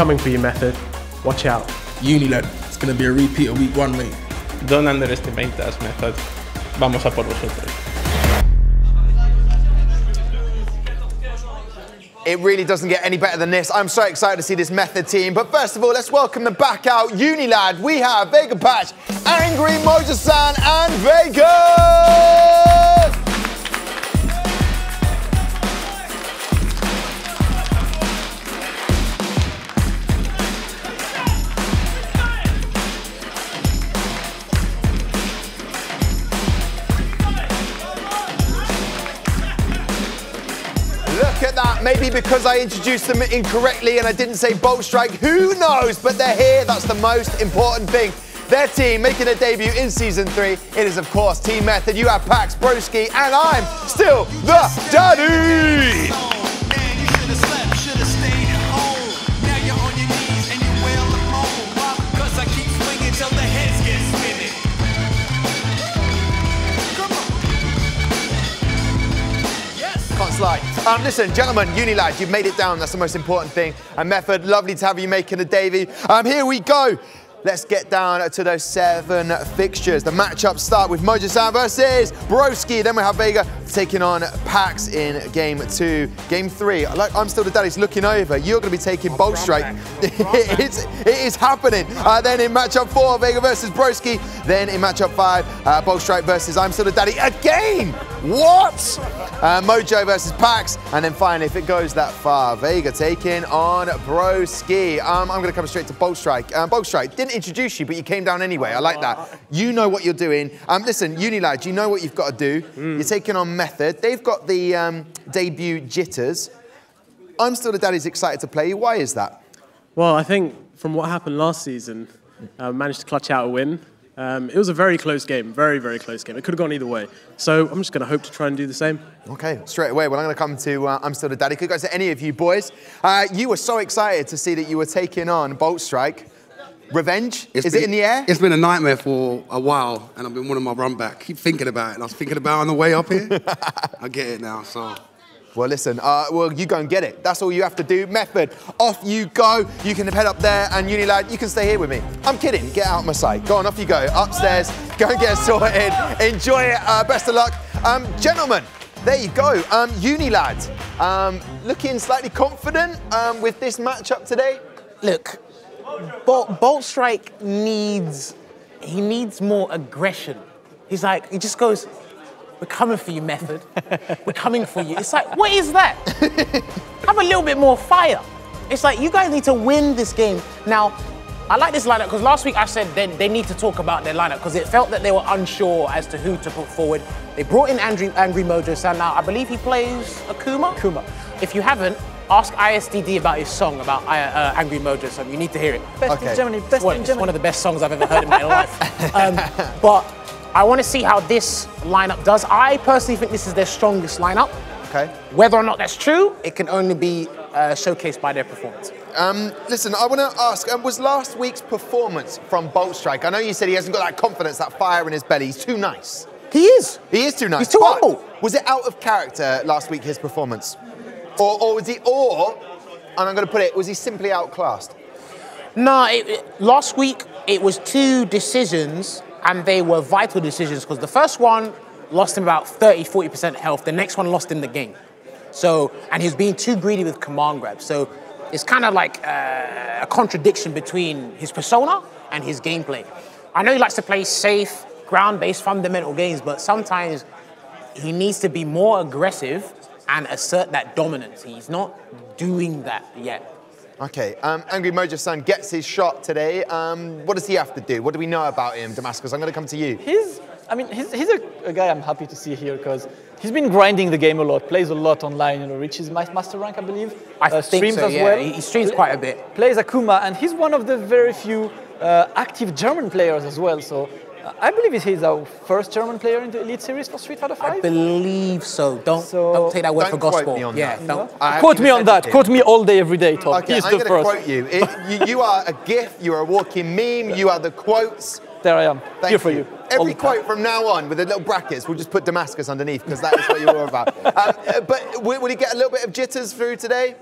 coming for you, Method. Watch out. UNILAD, it's going to be a repeat of week 1, mate. Don't underestimate us, Method. Vamos a por vosotros. It really doesn't get any better than this. I'm so excited to see this Method team. But first of all, let's welcome them back out. UNILAD, we have Vegapatch, Angry, Mojosan and Vega! Look at that, maybe because I introduced them incorrectly and I didn't say Bolt Strike, who knows, but they're here, that's the most important thing. Their team making a debut in Season 3, it is of course Team Method, you have Packz, Broski, and I'm still the daddy! Can't slide. Listen, gentlemen, UNILAD, you've made it down. That's the most important thing. And Method, lovely to have you making a debut. Here we go. Let's get down to those 7 fixtures. The matchups start with Mojosan versus Broski. Then we have Vega taking on Packz in Game 2. Game 3, like I'm still the daddy's looking over. You're going to be taking Bolt Strike. It is happening. Then in matchup 4, Vega versus Broski. Then in matchup 5, Bolt Strike versus I'm still the daddy again. What? Mojo versus Packz. And then finally, if it goes that far, Vega taking on Broski. I'm going to come straight to Bolt Strike. Bolt Strike, didn't introduce you, but you came down anyway. I like that. You know what you're doing. Listen, UNILAD, you know what you've got to do. You're taking on Method. They've got the debut jitters. I'm still the daddy's excited to play you. Why is that? Well, I think from what happened last season, managed to clutch out a win. It was a very close game, very, very close game. It could have gone either way. So I'm just going to hope to try and do the same. Okay, straight away. Well, I'm going to come to I'm Still the Daddy. Could go to any of you boys. You were so excited to see that you were taking on Bolt Strike. Revenge? Is it in the air? It's been a nightmare for a while, and I've been wanting my run back. Keep thinking about it, and I was thinking about it on the way up here. I get it now, so. Well, listen, well, you go and get it. That's all you have to do. Method, off you go. You can head up there, and UNILAD, you can stay here with me. I'm kidding. Get out of my sight. Go on, off you go. Upstairs, go and get sorted. Enjoy it. Best of luck. Gentlemen, there you go. UNILAD, looking slightly confident with this matchup today? Look, Bolt Strike needs more aggression. He's like, he just goes, we're coming for you, Method. We're coming for you. It's like, what is that? Have a little bit more fire. It's like, you guys need to win this game. Now, I like this lineup because last week I said they need to talk about their lineup because it felt that they were unsure as to who to put forward. They brought in Angry Mojosan. Now, I believe he plays Akuma? Akuma. If you haven't, ask ISDD about his song about Angry Mojosan. You need to hear it. Best in Germany, best in Germany. It's one of the best songs I've ever heard in my life. But I want to see how this lineup does. I personally think this is their strongest lineup. Okay. Whether or not that's true, it can only be showcased by their performance. Listen, I want to ask, was last week's performance from Bolt Strike, I know you said he hasn't got that confidence, that fire in his belly, he's too nice. He is. He is too nice. He's too humble. Was it out of character last week, his performance? Or was he, and I'm going to put it, was he simply outclassed? No, last week it was 2 decisions and they were vital decisions because the first one lost him about 30–40% health. The next one lost him the game. So, and he was being too greedy with command grabs. So it's kind of like a contradiction between his persona and his gameplay. I know he likes to play safe, ground-based, fundamental games, but sometimes he needs to be more aggressive and assert that dominance. He's not doing that yet. Okay, Angry Mojosan gets his shot today. What does he have to do? What do we know about him, Damascus? I'm going to come to you. He's a guy I'm happy to see here because he's been grinding the game a lot, plays a lot online, you know, reaches master rank, I believe. I think streams so, as yeah. well. He streams quite a bit. Plays Akuma, and he's one of the very few active German players as well. So I believe he's our first German player in the Elite Series for Street Fighter 5. I believe so. Don't take that word for gospel. Quote me on that. Don't. Quote me on that. Quote me all day, every day, Tom. Okay, He's I'm the going to first. quote you. You are a GIF, you are a walking meme, you are the quotes. There I am, here for you. Every quote from now on with the little brackets, we'll just put Damascus underneath because that is what you're all about. But will he get a little bit of jitters through today?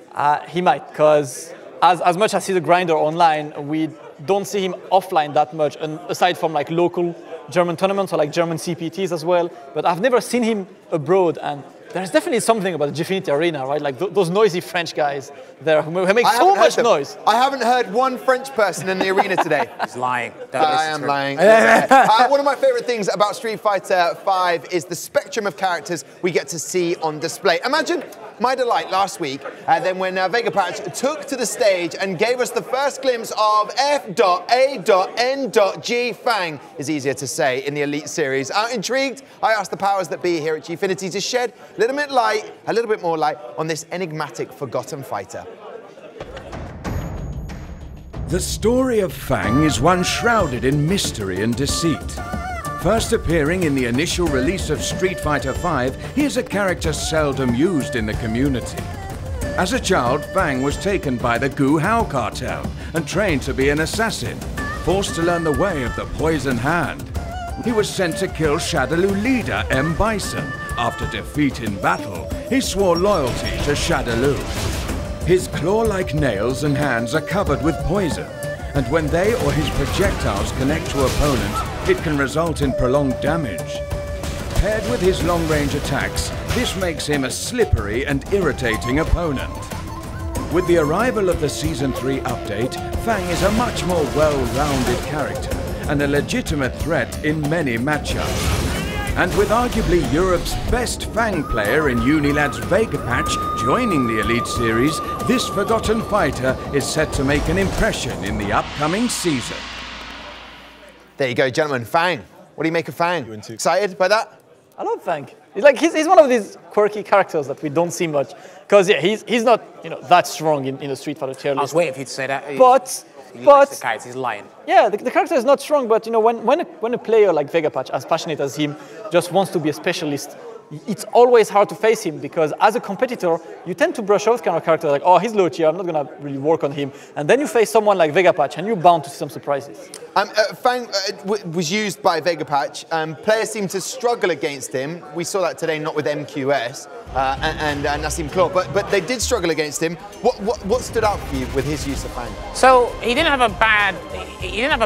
He might, because as much as he's a grinder online, we don't see him offline that much, and aside from like local German tournaments or like German CPTs as well. But I've never seen him abroad, and there's definitely something about the Gfinity arena, right? Like those noisy French guys there who make so much noise. I haven't heard one French person in the arena today. He's lying. I am lying. One of my favorite things about Street Fighter V is the spectrum of characters we get to see on display. Imagine my delight last week, then when Vegapatch took to the stage and gave us the first glimpse of F.A.N.G Fang, is easier to say, in the Elite Series. Intrigued, I asked the powers that be here at Gfinity to shed a little bit more light on this enigmatic, forgotten fighter. The story of Fang is one shrouded in mystery and deceit. First appearing in the initial release of Street Fighter V, he is a character seldom used in the community. As a child, Fang was taken by the Guile cartel and trained to be an assassin, forced to learn the way of the poison hand. He was sent to kill Shadaloo leader M. Bison. After defeat in battle, he swore loyalty to Shadaloo. His claw-like nails and hands are covered with poison, and when they or his projectiles connect to opponents, it can result in prolonged damage. Paired with his long-range attacks, this makes him a slippery and irritating opponent. With the arrival of the Season 3 update, Fang is a much more well-rounded character and a legitimate threat in many matchups. And with arguably Europe's best Fang player in UNILAD's Vegapatch joining the Elite Series, this forgotten fighter is set to make an impression in the upcoming season. There you go, gentlemen. Fang. What do you make of Fang? Excited by that? I love Fang. He's one of these quirky characters that we don't see much. Because yeah, he's not that strong in the Street Fighter tier list. I was waiting for you to say that. But the character, he's lying. Yeah, the character is not strong, but when a player like Vegapatch, as passionate as him, just wants to be a specialist, it's always hard to face him because as a competitor, you tend to brush off kind of character like, oh, he's low tier, I'm not going to really work on him. And then you face someone like Vegapatch and you're bound to see some surprises. Fang was used by Vegapatch. Players seem to struggle against him. We saw that today, not with MQS and Nassim Claw, but they did struggle against him. What stood out for you with his use of Fang? So he didn't have a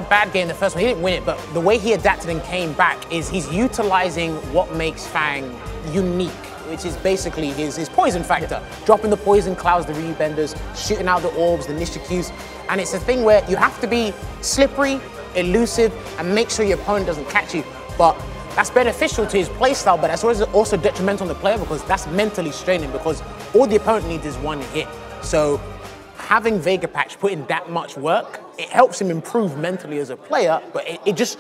bad game the first one. He didn't win it, but the way he adapted and came back is he's utilizing what makes Fang unique, which is basically his poison factor. Dropping the poison clouds, the rebenders, shooting out the orbs, the Nishikyus. And it's a thing where you have to be slippery, elusive, and make sure your opponent doesn't catch you. But that's beneficial to his playstyle, but that's also detrimental on the player because that's mentally straining because all the opponent needs is one hit. So having Vegapatch put in that much work, it helps him improve mentally as a player, but it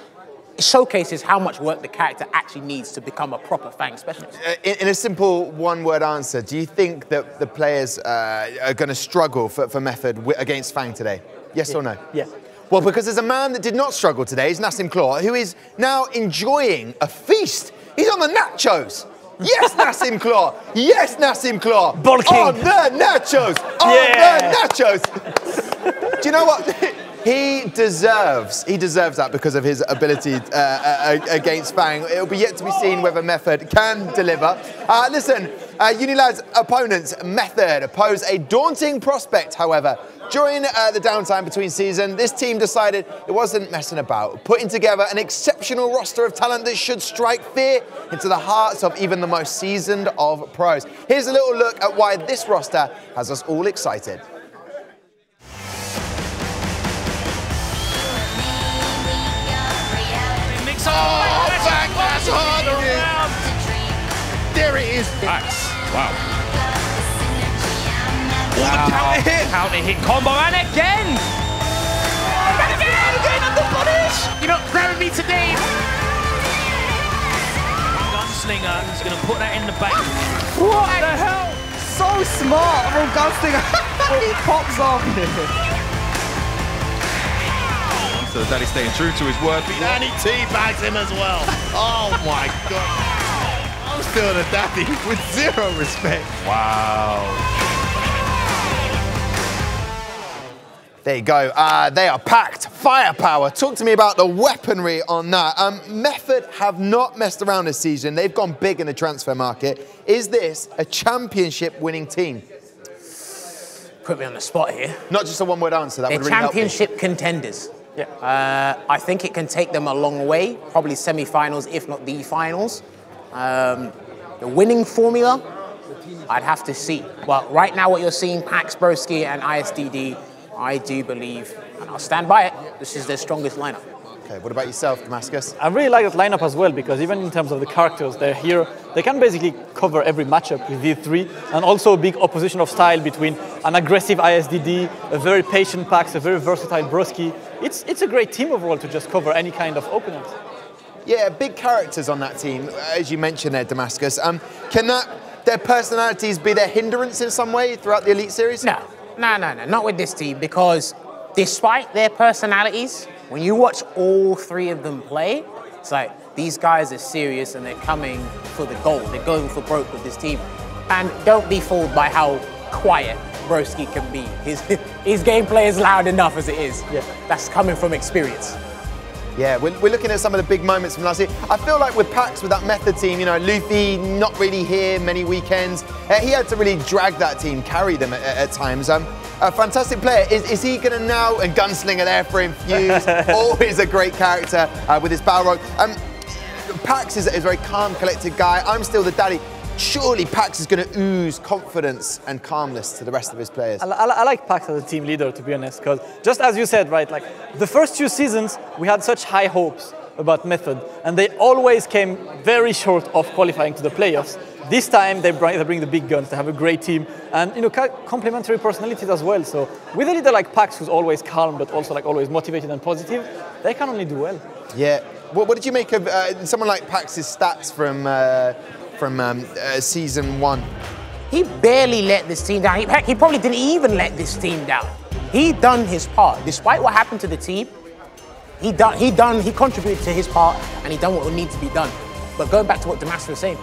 showcases how much work the character actually needs to become a proper Fang specialist. In a simple one-word answer, do you think that the players are going to struggle for method against Fang today? Yes or no? Yeah. Well, because there's a man that did not struggle today, is Nassim Claw, who is now enjoying a feast. He's on the nachos. Yes, Nassim Claw. Yes, Nassim Claw. Bulking. On the nachos. On the nachos. Do you know what? He deserves that because of his ability against Fang. It'll be yet to be seen whether Method can deliver. Listen, UNILAD's opponents, Method, pose a daunting prospect, however. During the downtime between season, this team decided it wasn't messing about, putting together an exceptional roster of talent that should strike fear into the hearts of even the most seasoned of pros. Here's a little look at why this roster has us all excited. Oh, Fang, that's hard. There it is. Packz. Wow. Oh, the counter hit. Counter hit combo, and again. And again under punish. You're not grabbing me today. Gunslinger is going to put that in the bank. What the hell? So smart from Gunslinger. He pops off. So Daddy staying true to his word, and he teabags him as well. Oh my God. I'm still the Daddy with zero respect. Wow. There you go. They are packed. Firepower. Talk to me about the weaponry on that. Method have not messed around this season. They've gone big in the transfer market. Is this a championship winning team? Put me on the spot here. Not just a one-word answer, that They're would really help me. championship contenders. Yeah. I think it can take them a long way, probably semi-finals, if not the finals. The winning formula, I'd have to see. But right now what you're seeing, Packz, Broski and ISDD, I do believe, and I'll stand by it, this is their strongest lineup. Okay, what about yourself, Damascus? I really like that lineup as well, because even in terms of the characters, they're here. They can basically cover every matchup with these three, and also a big opposition of style between an aggressive ISDD, a very patient Packz, a very versatile Broski. It's a great team overall to just cover any kind of opponent. Yeah, big characters on that team, as you mentioned there, Damascus. Can their personalities be their hindrance in some way throughout the Elite Series? No, not with this team, because despite their personalities, when you watch all three of them play, it's like these guys are serious and they're coming for the gold. They're going for broke with this team. And don't be fooled by how quiet Broski can be. His gameplay is loud enough as it is. Yeah. That's coming from experience. Yeah, we're looking at some of the big moments from last year. I feel like with Packz, with that method team, you know, Luffy not really here many weekends. He had to really drag that team, carry them at times. A fantastic player. Is he going to now, and Gunslinger there for Infuse, always a great character with his battle rogue. Packz is a very calm, collected guy. I'm still the daddy. Surely Packz is going to ooze confidence and calmness to the rest of his players. I like Packz as a team leader, to be honest, because just as you said, right, like the first 2 seasons, we had such high hopes about Method, and they always came very short of qualifying to the playoffs. This time, they bring the big guns. They have a great team, and you know, complementary personalities as well. So with a leader like Packz, who's always calm but also like always motivated and positive, they can only do well. Yeah. What did you make of someone like Pax's stats from season 1? He barely let this team down. Heck, he probably didn't even let this team down. He done his part. Despite what happened to the team, he contributed to his part, and he done what would need to be done. But going back to what Damascus was saying,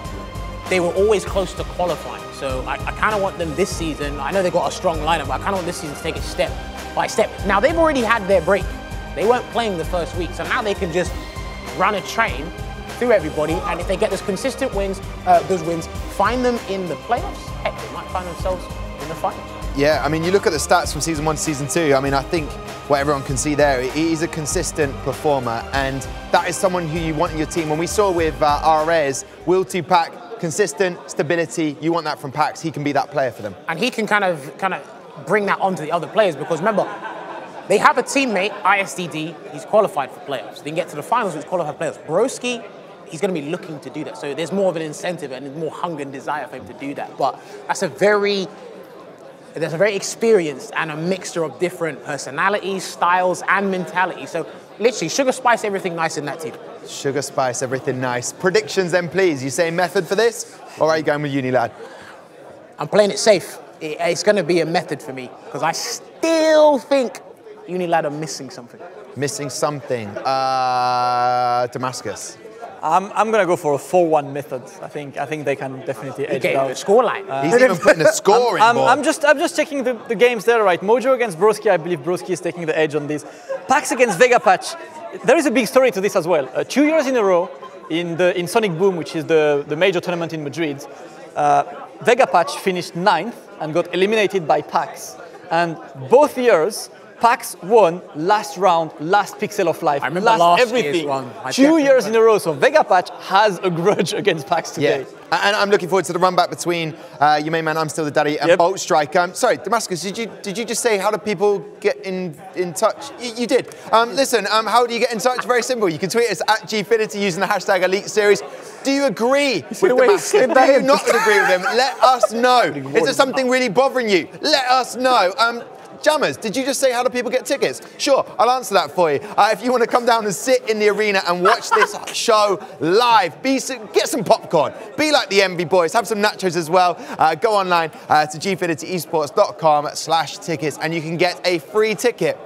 they were always close to qualifying. So I kind of want them this season. I know they got a strong lineup, but I kind of want this season to take it step by step. Now they've already had their break. They weren't playing the first week, so now they can just run a train through everybody, and if they get those consistent wins, find them in the playoffs, heck, they might find themselves in the finals. Yeah, I mean, you look at the stats from season 1 to season 2, I mean, I think what everyone can see there, he's a consistent performer, and that is someone who you want in your team. When we saw with RS, Will 2-pack, consistent, stability, you want that from Packz. He can be that player for them. And he can kind of bring that on to the other players, because remember, they have a teammate, ISDD, he's qualified for playoffs. They can get to the finals with qualified players. Broski, he's going to be looking to do that. So there's more of an incentive and more hunger and desire for him to do that. But that's a very experienced and a mixture of different personalities, styles, and mentality. So literally, sugar spice everything nice in that team. Sugar spice everything nice. Predictions then, please. You saying Method for this, or are you going with UNILAD? I'm playing it safe. It's going to be a Method for me, because I still think UNILAD are missing something. Missing something. Damascus. I'm going to go for a 4-1 Method. I think they can definitely edge it out. The scoreline. He's even putting a score in. I'm just checking the games there, right? Mojo against Broski, I believe Broski is taking the edge on this. Packz against Vegapatch. There is a big story to this as well. 2 years in a row in Sonic Boom, which is the major tournament in Madrid, Vegapatch finished 9th and got eliminated by Packz. And both years, Packz won last round, last pixel of life, I remember last everything. Year's one. 2 years in a row, so Vegapatch has a grudge against Packz today. Yeah, and I'm looking forward to the run back between your main man, I'm Still the Daddy, and Bolt Strike. Sorry, Damascus, did you just say how do people get in touch? You did. Listen, how do you get in touch? Very simple. You can tweet us at Gfinity using the hashtag Elite Series. Do you agree with Damascus? Do you not agree with him? Let us know. Is there something really bothering you? Let us know. Jammers, did you just say how do people get tickets? Sure, I'll answer that for you. If you want to come down and sit in the arena and watch this show live, get some popcorn, be like the Envy Boys, have some nachos as well. Go online to gfinityesports.com/tickets and you can get a free ticket.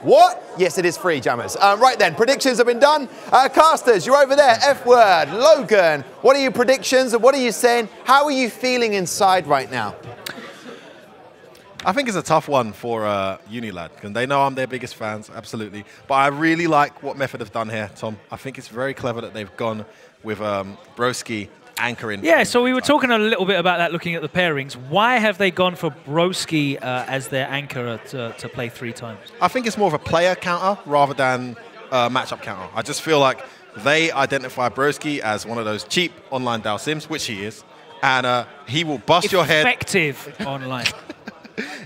What? Yes, it is free, Jammers. Right then, predictions have been done. Casters, you're over there. F-word, Logan, what are your predictions and what are you saying? How are you feeling inside right now? I think it's a tough one for UNILAD, because they know I'm their biggest fans, absolutely. But I really like what Method have done here, Tom. I think it's very clever that they've gone with Broski anchoring. Yeah, so we were talking a little bit about that looking at the pairings. Why have they gone for Broski as their anchor to play 3 times? I think it's more of a player counter rather than a matchup counter. I just feel like they identify Broski as one of those cheap online Dhalsims, which he is, and he will bust your head. Effective online.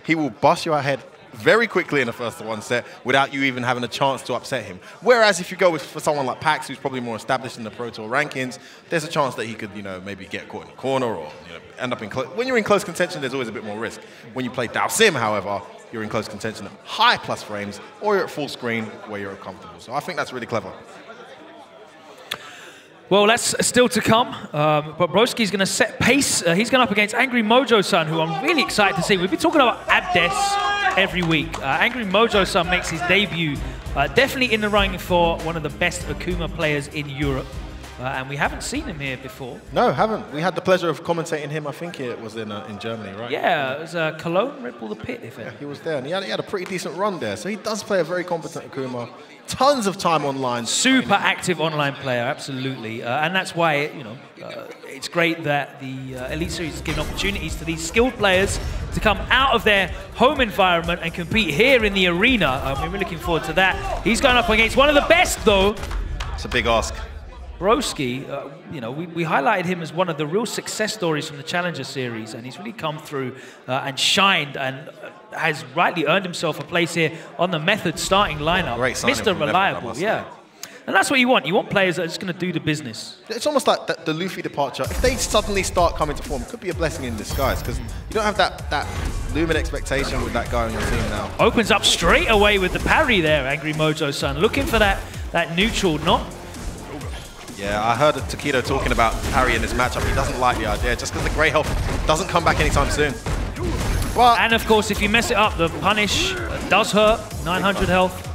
He will bust your head very quickly in the first one set without you even having a chance to upset him. Whereas if you go for someone like Packz, who's probably more established in the Pro Tour rankings, there's a chance that he could, maybe get caught in a corner or end up in when you're in close contention, there's always a bit more risk. When you play Dhalsim, however, you're in close contention at high plus frames, or you're at full screen where you're comfortable. So I think that's really clever. Well, that's still to come, but Broski's going to set pace. He's going up against Angry Mojo-san, who I'm really excited to see. We've been talking about Abdes every week. Angry Mojo-san makes his debut, definitely in the running for one of the best Akuma players in Europe, and we haven't seen him here before. No, haven't. We had the pleasure of commentating him, I think it was in Germany, right? Yeah, it was Cologne, Red Bull the Pit, if he was there, and he had a pretty decent run there, so he does play a very competent Akuma. Tons of time online. Super active online player, absolutely. And that's why, it's great that the Elite Series is giving opportunities to these skilled players to come out of their home environment and compete here in the arena. We're looking forward to that. He's going up against one of the best, though. It's a big ask. Broski, we highlighted him as one of the real success stories from the Challenger Series, and he's really come through and shined and has rightly earned himself a place here on the Method starting lineup. Great signing Mr. Reliable, Method, yeah. And that's what you want. You want players that are just going to do the business. It's almost like the Luffy departure. If they suddenly start coming to form, it could be a blessing in disguise, because you don't have that looming expectation with that guy on your team now. Opens up straight away with the parry there, Angry Mojo-san. Looking for that neutral, not... Yeah, I heard Takedo talking about parry in this matchup. He doesn't like the idea, just because the grey health doesn't come back anytime soon. But and of course, if you mess it up, the punish does hurt. 900 health.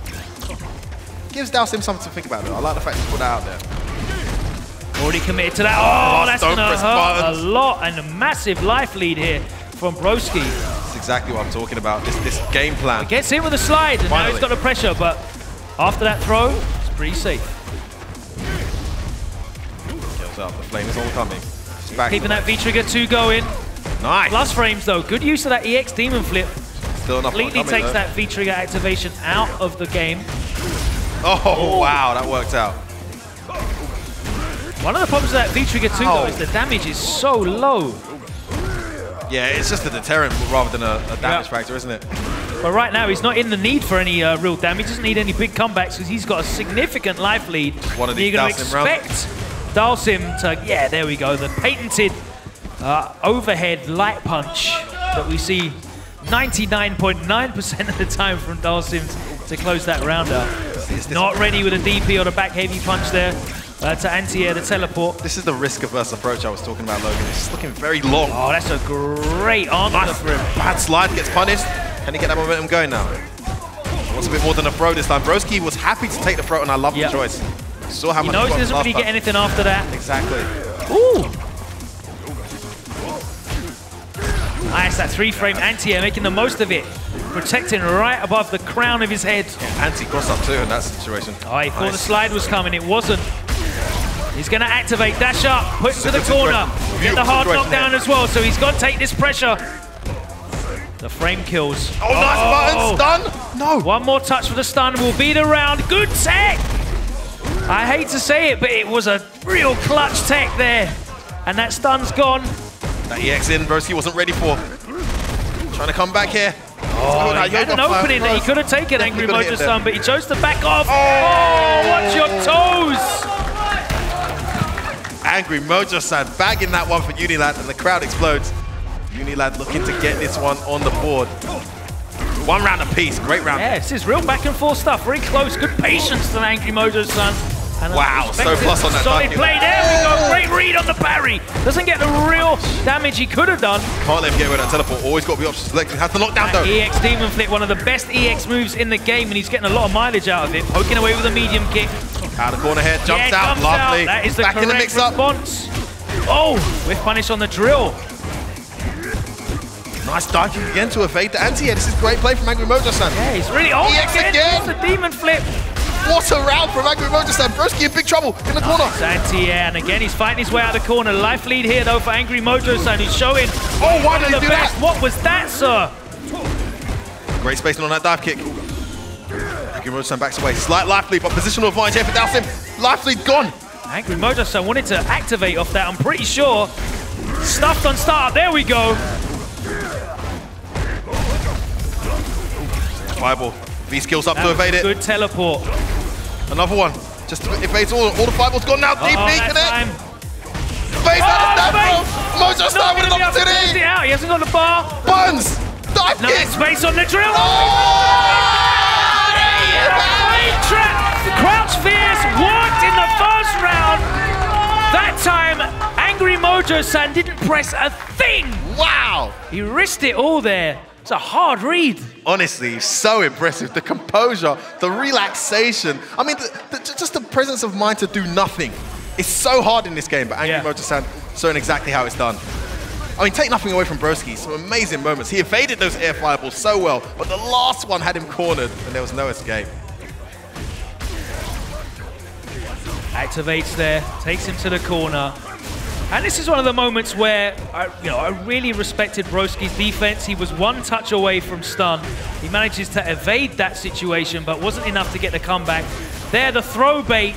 Gives Dhalsim something to think about, though. I like the fact he put that out there. Already committed to that. Oh, that's going to hurt a lot. And a massive life lead here from Broski. That's exactly what I'm talking about. This game plan. He gets in with a slide, and now he's got the pressure. But after that throw, it's pretty safe. Kills up. The flame is all coming. Keeping that V-Trigger 2 going. Nice. Plus frames, though. Good use of that EX Demon Flip. Still enough. Completely takes that V-Trigger activation out of the game. Oh, wow, that worked out. One of the problems with that V-Trigger 2, though, is the damage is so low. Yeah, it's just a deterrent rather than a damage factor, isn't it? But right now, he's not in the need for any real damage. He doesn't need any big comebacks because he's got a significant life lead. One of these You're going to expect Dhalsim to, yeah, there we go, the patented overhead light punch that we see 99.9% of the time from Dhalsim to close that round out. Not ready with a DP or a back heavy punch there to anti-air the teleport. This is the risk-averse approach I was talking about, Logan. It's looking very long. Oh, that's a great answer for him. Bad slide, gets punished. Can he get that momentum going now? Wants a bit more than a throw this time. Broski was happy to take the throw, and I love the choice. Saw how much he knows he doesn't really get anything after that. Exactly. Ooh! Nice, that 3-frame anti-air, making the most of it. Protecting right above the crown of his head. Anti-cross up too in that situation. Oh, he thought the slide was coming, it wasn't. He's going to activate, dash up, put it to the corner. Get the hard knockdown as well, so he's got to take this pressure. The frame kills. Oh, nice button, stun! No! One more touch for the stun will be the round. Good tech! I hate to say it, but it was a real clutch tech there. And that stun's gone. That EX in, Broski wasn't ready for. Trying to come back here. Oh, he had an opening that he could have taken, Angry Mojo-san, but he chose to back off. Oh, watch your toes! Angry Mojo-san bagging that one for UNILAD, and the crowd explodes. UNILAD looking to get this one on the board. One round apiece, great round. Yeah, this is real back and forth stuff, very close. Good patience to Angry Mojo-san. Wow, so plus on that. Solid play, there we go, great read on the parry. Doesn't get the real damage he could have done. Can't let him get away with that teleport, always got to be option selected. Has to knock down though. EX Demon Flip, one of the best EX moves in the game, and he's getting a lot of mileage out of it. Poking away with a medium kick. Out of corner here, jumps out, lovely. That is the back in the mix up. Response. Oh, whiff punish on the drill. Nice dodging again to evade the anti-air. This is great play from Angry Mojo-san. Yeah, he's really... Oh, EX again! The Demon Flip. What a round from Angry Mojosan. Broski in big trouble in the corner. Anti-air, and again, he's fighting his way out of the corner. Life lead here, though, for Angry Mojosan, who's showing why did he do that? What was that, sir? Great spacing on that dive kick. Angry Mojosan backs away. Slight life lead, but positional advantage here for Dhalsim. Life lead gone. Angry Mojosan wanted to activate off that, I'm pretty sure. Stuffed on startup, there we go. Fireball. V-skills up to evade it. Good teleport. Another one. Just evades all the fireballs gone now. Deep knee connect. Face out of that, bro. Mojosan with an opportunity. Out. He hasn't got the bar. Buns. Dive kick. Nice space on the drill. Trap. Crouch Fierce worked in the first round. That time, Angry Mojosan didn't press a thing. Wow. He risked it all there. It's a hard read. Honestly, so impressive. The composure, the relaxation. I mean, just the presence of mind to do nothing. It's so hard in this game, but Angry Mojosan showing exactly how it's done. I mean, take nothing away from Broski. Some amazing moments. He evaded those air fireballs so well, but the last one had him cornered, and there was no escape. Activates there, takes him to the corner. And this is one of the moments where I really respected Broski's defense. He was one touch away from stun. He manages to evade that situation, but wasn't enough to get the comeback. There, the throw bait.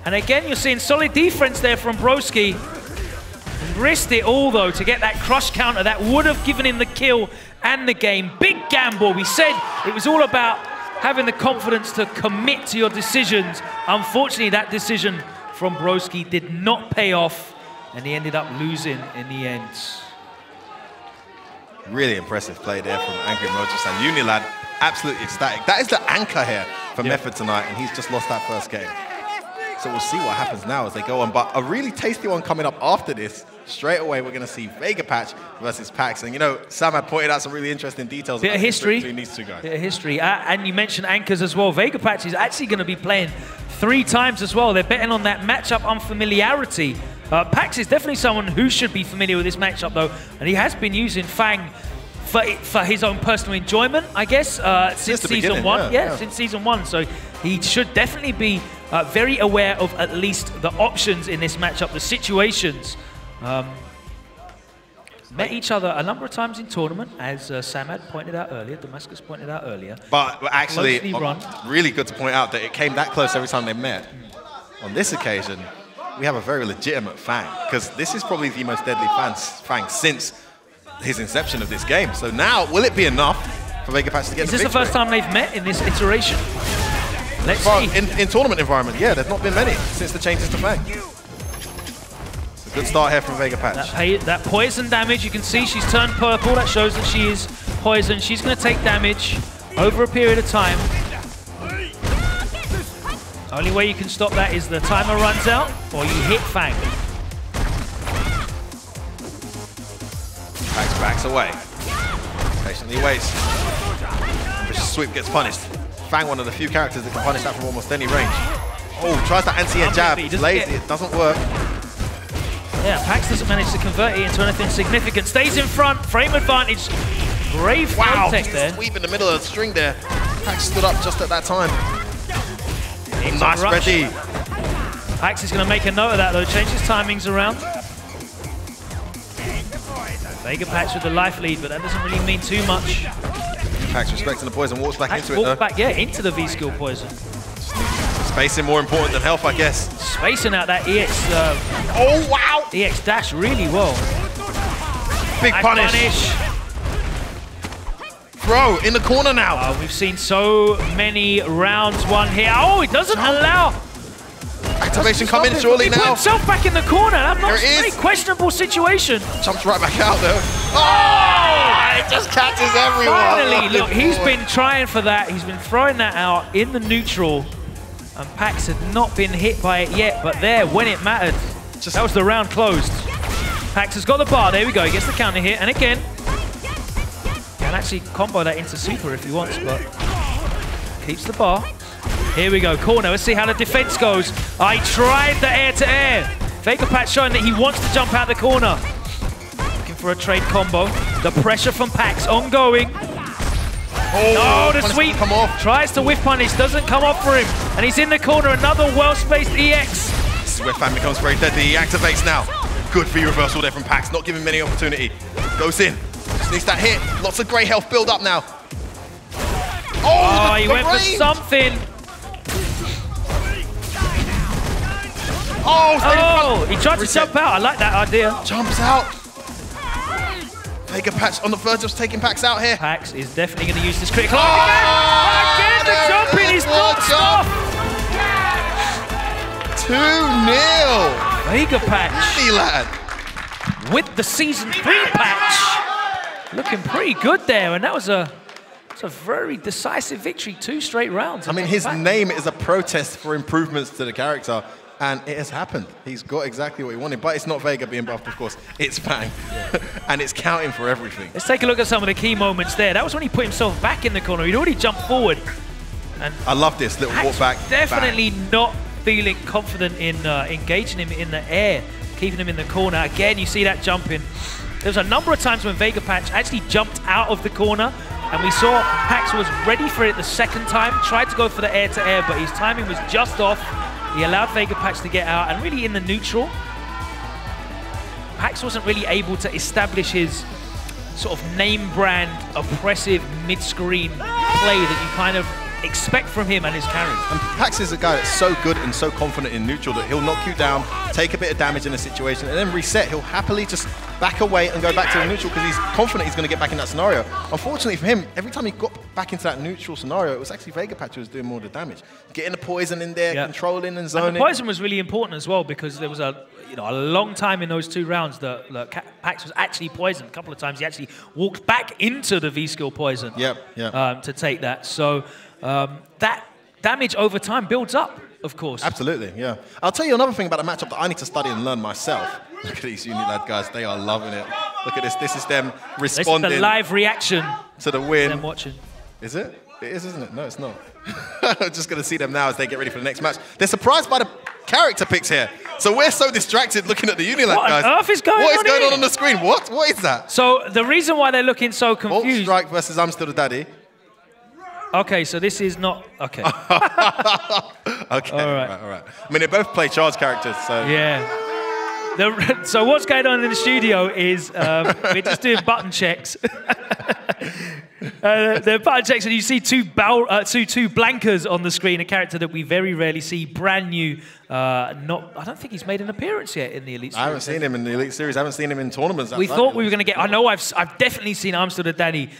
And again, you're seeing solid defense there from Broski. He risked it all, though, to get that crush counter that would have given him the kill and the game. Big gamble. We said it was all about having the confidence to commit to your decisions. Unfortunately, that decision from Broski did not pay off, and he ended up losing in the end. Really impressive play there from Angry Mojosan. UNILAD absolutely ecstatic. That is the anchor here for Method tonight, and he's just lost that first game. So we'll see what happens now as they go on. But a really tasty one coming up after this. Straight away, we're going to see Vegapatch versus Packz. And, you know, Sam had pointed out some really interesting details. Bit of history. Between these two guys. Bit of history. And you mentioned anchors as well. Vegapatch is actually going to be playing 3 times as well. They're betting on that matchup unfamiliarity. Packz is definitely someone who should be familiar with this matchup, though. And he has been using Fang for his own personal enjoyment, I guess, since season 1. Yeah, since season 1. So he should definitely be very aware of at least the options in this matchup, the situations. Met each other a number of times in tournament, as Sam had pointed out earlier, Damascus pointed out earlier. But actually, really good to point out that it came that close every time they met. On this occasion, we have a very legitimate Fang, because this is probably the most deadly Fang since his inception of this game. So now, will it be enough for Vegapatch to get the victory? Is this the first time they've met in this iteration? Let's see. In tournament environment, yeah, there's not been many since the changes to Fang. It's a good start here from Vegapatch. That poison damage, you can see she's turned purple. That shows that she is poisoned. She's going to take damage over a period of time. Only way you can stop that is the timer runs out or you hit Fang. Packz backs away. Patiently waits. Ambitious sweep gets punished. Fang, one of the few characters that can punish that from almost any range. Oh, tries that anti-air jab. Lazy, it doesn't work. Yeah, Packz doesn't manage to convert it into anything significant. Stays in front, frame advantage. Brave tech there. Sweep in the middle of the string there. Packz stood up just at that time. Nice ready. Packz is going to make a note of that, though. Change his timings around. Vegapatch with the life lead, but that doesn't really mean too much. Packz respecting the poison, walks back into it, walks back, into the V-skill poison. Spacing more important than health, I guess. Spacing out that EX. Oh, wow! EX dash really well. Big punish. Throw in the corner now. We've seen so many rounds won here. Oh, it doesn't allow. Activation coming surely now. He put himself back in the corner. That's not a very questionable situation. Jumps right back out though. Oh! It just catches everyone. Finally, look, he's been trying for that. He's been throwing that out in the neutral. And Packz had not been hit by it yet, but there, when it mattered, that was the round closed. Packz has got the bar. There we go. He gets the counter hit. And again, can actually combo that into super if he wants, but keeps the bar. Here we go, corner. Let's see how the defense goes. I tried the air-to-air. Vegapatch showing that he wants to jump out the corner. Looking for a trade combo. The pressure from Packz ongoing. Oh, the sweep come off. Tries to whiff punish, doesn't come off for him. And he's in the corner, another well-spaced EX. This is where Fang becomes very deadly. He activates now. Good V reversal there from Packz, not giving him any opportunity. Goes in, just needs that hit. Lots of great health build up now. Oh, he went for something. Oh, he tried to jump out. I like that idea. Jumps out. Vegapatch on the verge of taking Packz out here. Packz is definitely going to use this critical again. The jumping is not stopped. 2-0. Vegapatch. UNILAD. With the Season 3 patch. Looking pretty good there. And that was a very decisive victory. 2 straight rounds. I mean, his name is a protest for improvements to the character. And it has happened. He's got exactly what he wanted. But it's not Vega being buffed, of course. It's Fang. And it's counting for everything. Let's take a look at some of the key moments there. That was when he put himself back in the corner. He'd already jumped forward. And I love this little walk back. Definitely not feeling confident in engaging him in the air, keeping him in the corner. Again, you see that jumping. There was a number of times when Vegapatch actually jumped out of the corner, and we saw Packz was ready for it the second time, tried to go for the air-to-air, but his timing was just off. He allowed Vegapatch to get out, and really in the neutral, Packz wasn't really able to establish his sort of name brand, oppressive mid-screen play that you kind of expect from him and his carry. And Packz is a guy that's so good and so confident in neutral that he'll knock you down, take a bit of damage in a situation, and then reset. He'll happily just back away and go back to the neutral because he's confident he's going to get back in that scenario. Unfortunately for him, every time he got back into that neutral scenario, it was actually Vegapatch who was doing more of the damage. Getting the poison in there, controlling and zoning. And the poison was really important as well because there was a long time in those 2 rounds that Packz was actually poisoned. A couple of times he actually walked back into the V-skill poison to take that. So that damage over time builds up, of course. Absolutely, yeah. I'll tell you another thing about the matchup that I need to study and learn myself. Look at these UNILAD guys, they are loving it. Look at this, this is them responding. This is the live reaction to the win. Them watching. Is it? It is, isn't it? No, it's not. I'm just going to see them now as they get ready for the next match. They're surprised by the character picks here. So we're so distracted looking at the UNILAD guys. What on earth is going on? What is going on the screen? What? What is that? So the reason why they're looking so confused... Bolt Strike versus IAMSTILLDADDY. Okay, so this is not... Okay. Okay, all right. I mean, they both play charge characters, so... Yeah. So what's going on in the studio is we're just doing button checks. They're button checks, and you see two blankers on the screen, a character that we very rarely see, brand new. I don't think he's made an appearance yet in the Elite Series. I haven't seen him in the Elite Series. I haven't seen him in tournaments. We thought we were going to get... I know I've definitely seen IAMSTILLDADDY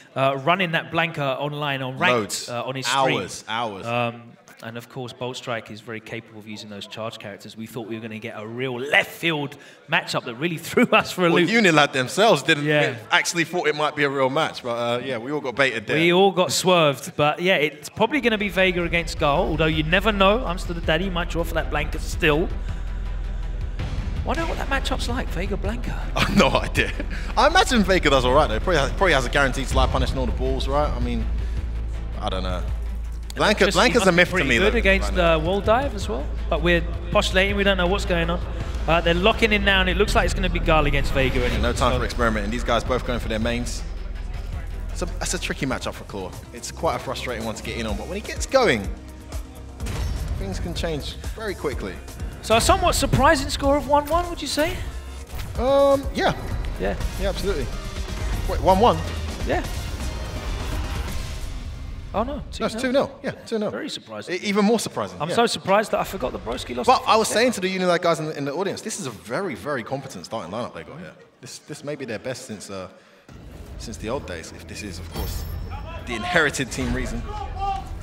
running that blanker online on ranked on his stream. Hours. And of course, Bolt Strike is very capable of using those charge characters. We thought we were going to get a real left field matchup that really threw us for a loop. UNILAD themselves didn't actually thought it might be a real match, but yeah, we all got baited there. We all got swerved, but yeah, it's probably going to be Vega against Guile, although you never know. IAMSTILLDADDY might draw for that blanket still. Wonder what that matchup's like, Vega Blanca. I have no idea. I imagine Vega does all right though. Probably has a guaranteed slide punish and all the balls, right? I mean, I don't know. Blanca's a myth to me. Good against wall dive as well, but we're postulating. We don't know what's going on. They're locking in now, and it looks like it's going to be Guile against Vega. Anyway, no time for experimenting. These guys both going for their mains. So that's a tricky matchup for Claw. It's quite a frustrating one to get in on, but when he gets going, things can change very quickly. So a somewhat surprising score of 1-1, would you say? Yeah. Yeah, absolutely. Wait, 1-1? Yeah. Oh no, 2-0. No, it's 2-0. Yeah, 2-0. Very surprising. Even more surprising. I'm so surprised that I forgot that Broski lost. But I was saying to the UNILAD guys in the audience, this is a very, very competent starting lineup they got here. This may be their best since the old days, if this is, of course, the inherited team reason.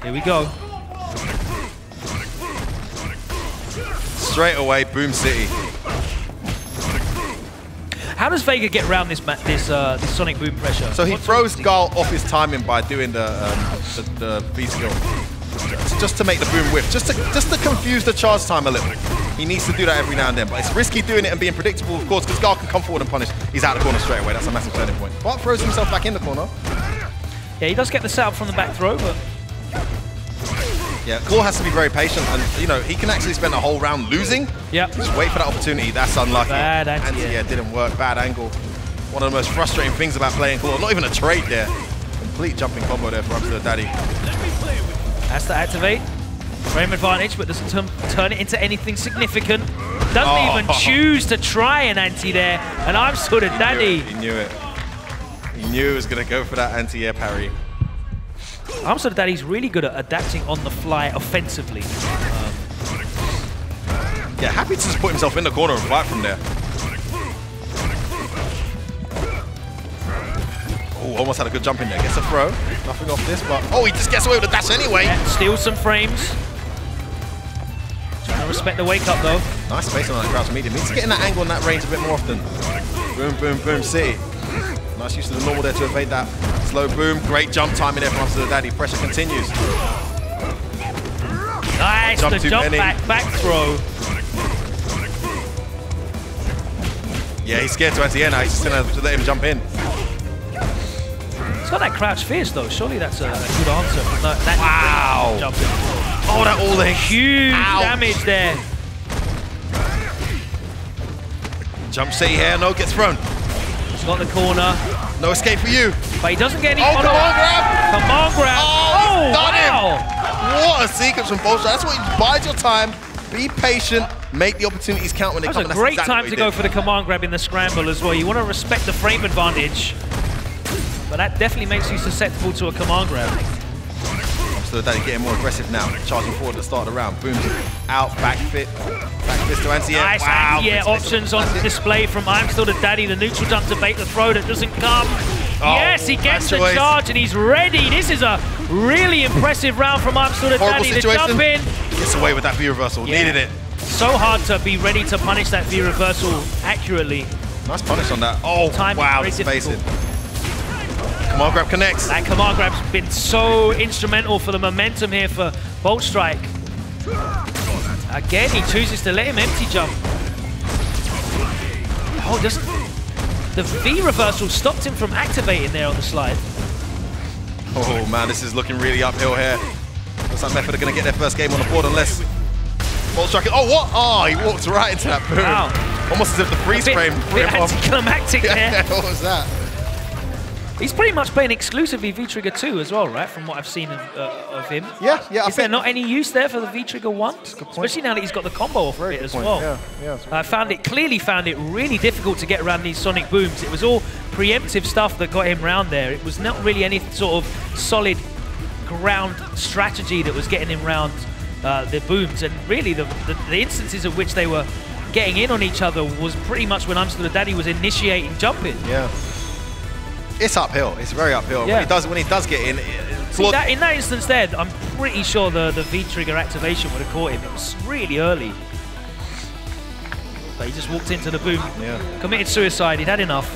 Here we go. Straight away, Boom City. How does Vega get around this Sonic Boom pressure? So he throws Guile off his timing by doing the V skill, just to make the boom whiff, just to confuse the charge time a little. He needs to do that every now and then, but it's risky doing it and being predictable, of course, because Guile can come forward and punish. He's out of the corner straight away. That's a massive turning point. But throws himself back in the corner. Yeah, he does get the setup from the back throw, but... Yeah, Claw has to be very patient, and you know he can actually spend a whole round losing. Yeah. Just wait for that opportunity. That's unlucky. Bad angle. Yeah, didn't work. Bad angle. One of the most frustrating things about playing Claw. Not even a trade there. complete jumping combo there for IAMSTILLDADDY. Has to activate. Frame advantage, but doesn't turn it into anything significant. Doesn't even choose to try an anti there. And IAMSTILLDADDY. He knew it. He knew he was going to go for that anti-air parry. IAMSTILLDADDY's really good at adapting on the fly offensively. Yeah, happy to just put himself in the corner and fight from there. Oh, almost had a good jump in there. Gets a throw. Nothing off this, but... Oh, he just gets away with the dash anyway. Yeah, steals some frames. Trying to respect the wake-up, though. Nice space on that crouch medium. Needs to get in that angle and that range a bit more often. Boom, boom, boom, see. Nice use of the normal there to evade that slow boom. Great jump timing there from IAMSTILLDADDY. Pressure continues. Nice, the jump back throw. Yeah, he's scared to anti-air now. He's just going to let him jump in. He's got that crouch fierce, though. Surely that's a good answer. No, wow. Oh, that all in. Huge damage there. Jump city here. No, gets thrown. He's got the corner. No escape for you. But he doesn't get any follow-up. Come on, grab. Come on, grab. Oh, wow. What a sequence from Bolster. That's what you bide your time. Be patient. Make the opportunities count when they come. That was a great time to go for the command grab in the scramble as well. You want to respect the frame advantage. But that definitely makes you susceptible to a command grab. IAMSTILLDADDY getting more aggressive now. Charging forward at the start of the round. Boom. Out. Back fist to anti-air. Nice anti-air options on display from IAMSTILLDADDY. The neutral jump to bait the throw that doesn't come. Yes, he gets the charge and he's ready. This is a really impressive round from IAMSTILLDADDY. The jump in. Gets away with that V reversal. Needed it. So hard to be ready to punish that V reversal accurately. Nice punish on that. Oh, wow, the spacing. Command grab connects. That command grab's been so instrumental for the momentum here for Bolt Strike. Again, he chooses to let him empty jump. Oh, just the V reversal stopped him from activating there on the slide. Oh man, this is looking really uphill here. Looks like Method are going to get their first game on the board unless Bolt Strike. Oh, what? Oh, he walked right into that boom. Wow. Almost as if the freeze frame. A bit anticlimactic there. Yeah, what was that? He's pretty much playing exclusively V-Trigger 2 as well, right? From what I've seen of him. Yeah. Is there not any use there for the V-Trigger 1? Especially now that he's got the combo off of it as well. Yeah. I clearly found it really difficult to get around these sonic booms. It was all preemptive stuff that got him round there. It was not really any sort of solid ground strategy that was getting him round the booms. And really, the instances of which they were getting in on each other was pretty much when IAMSTILLDADDY was initiating jumping. Yeah. It's uphill. It's very uphill. Yeah. When he does get in, in that instance there, I'm pretty sure the V-trigger activation would have caught him. It was really early. But he just walked into the boom. Yeah. Committed suicide. He'd had enough.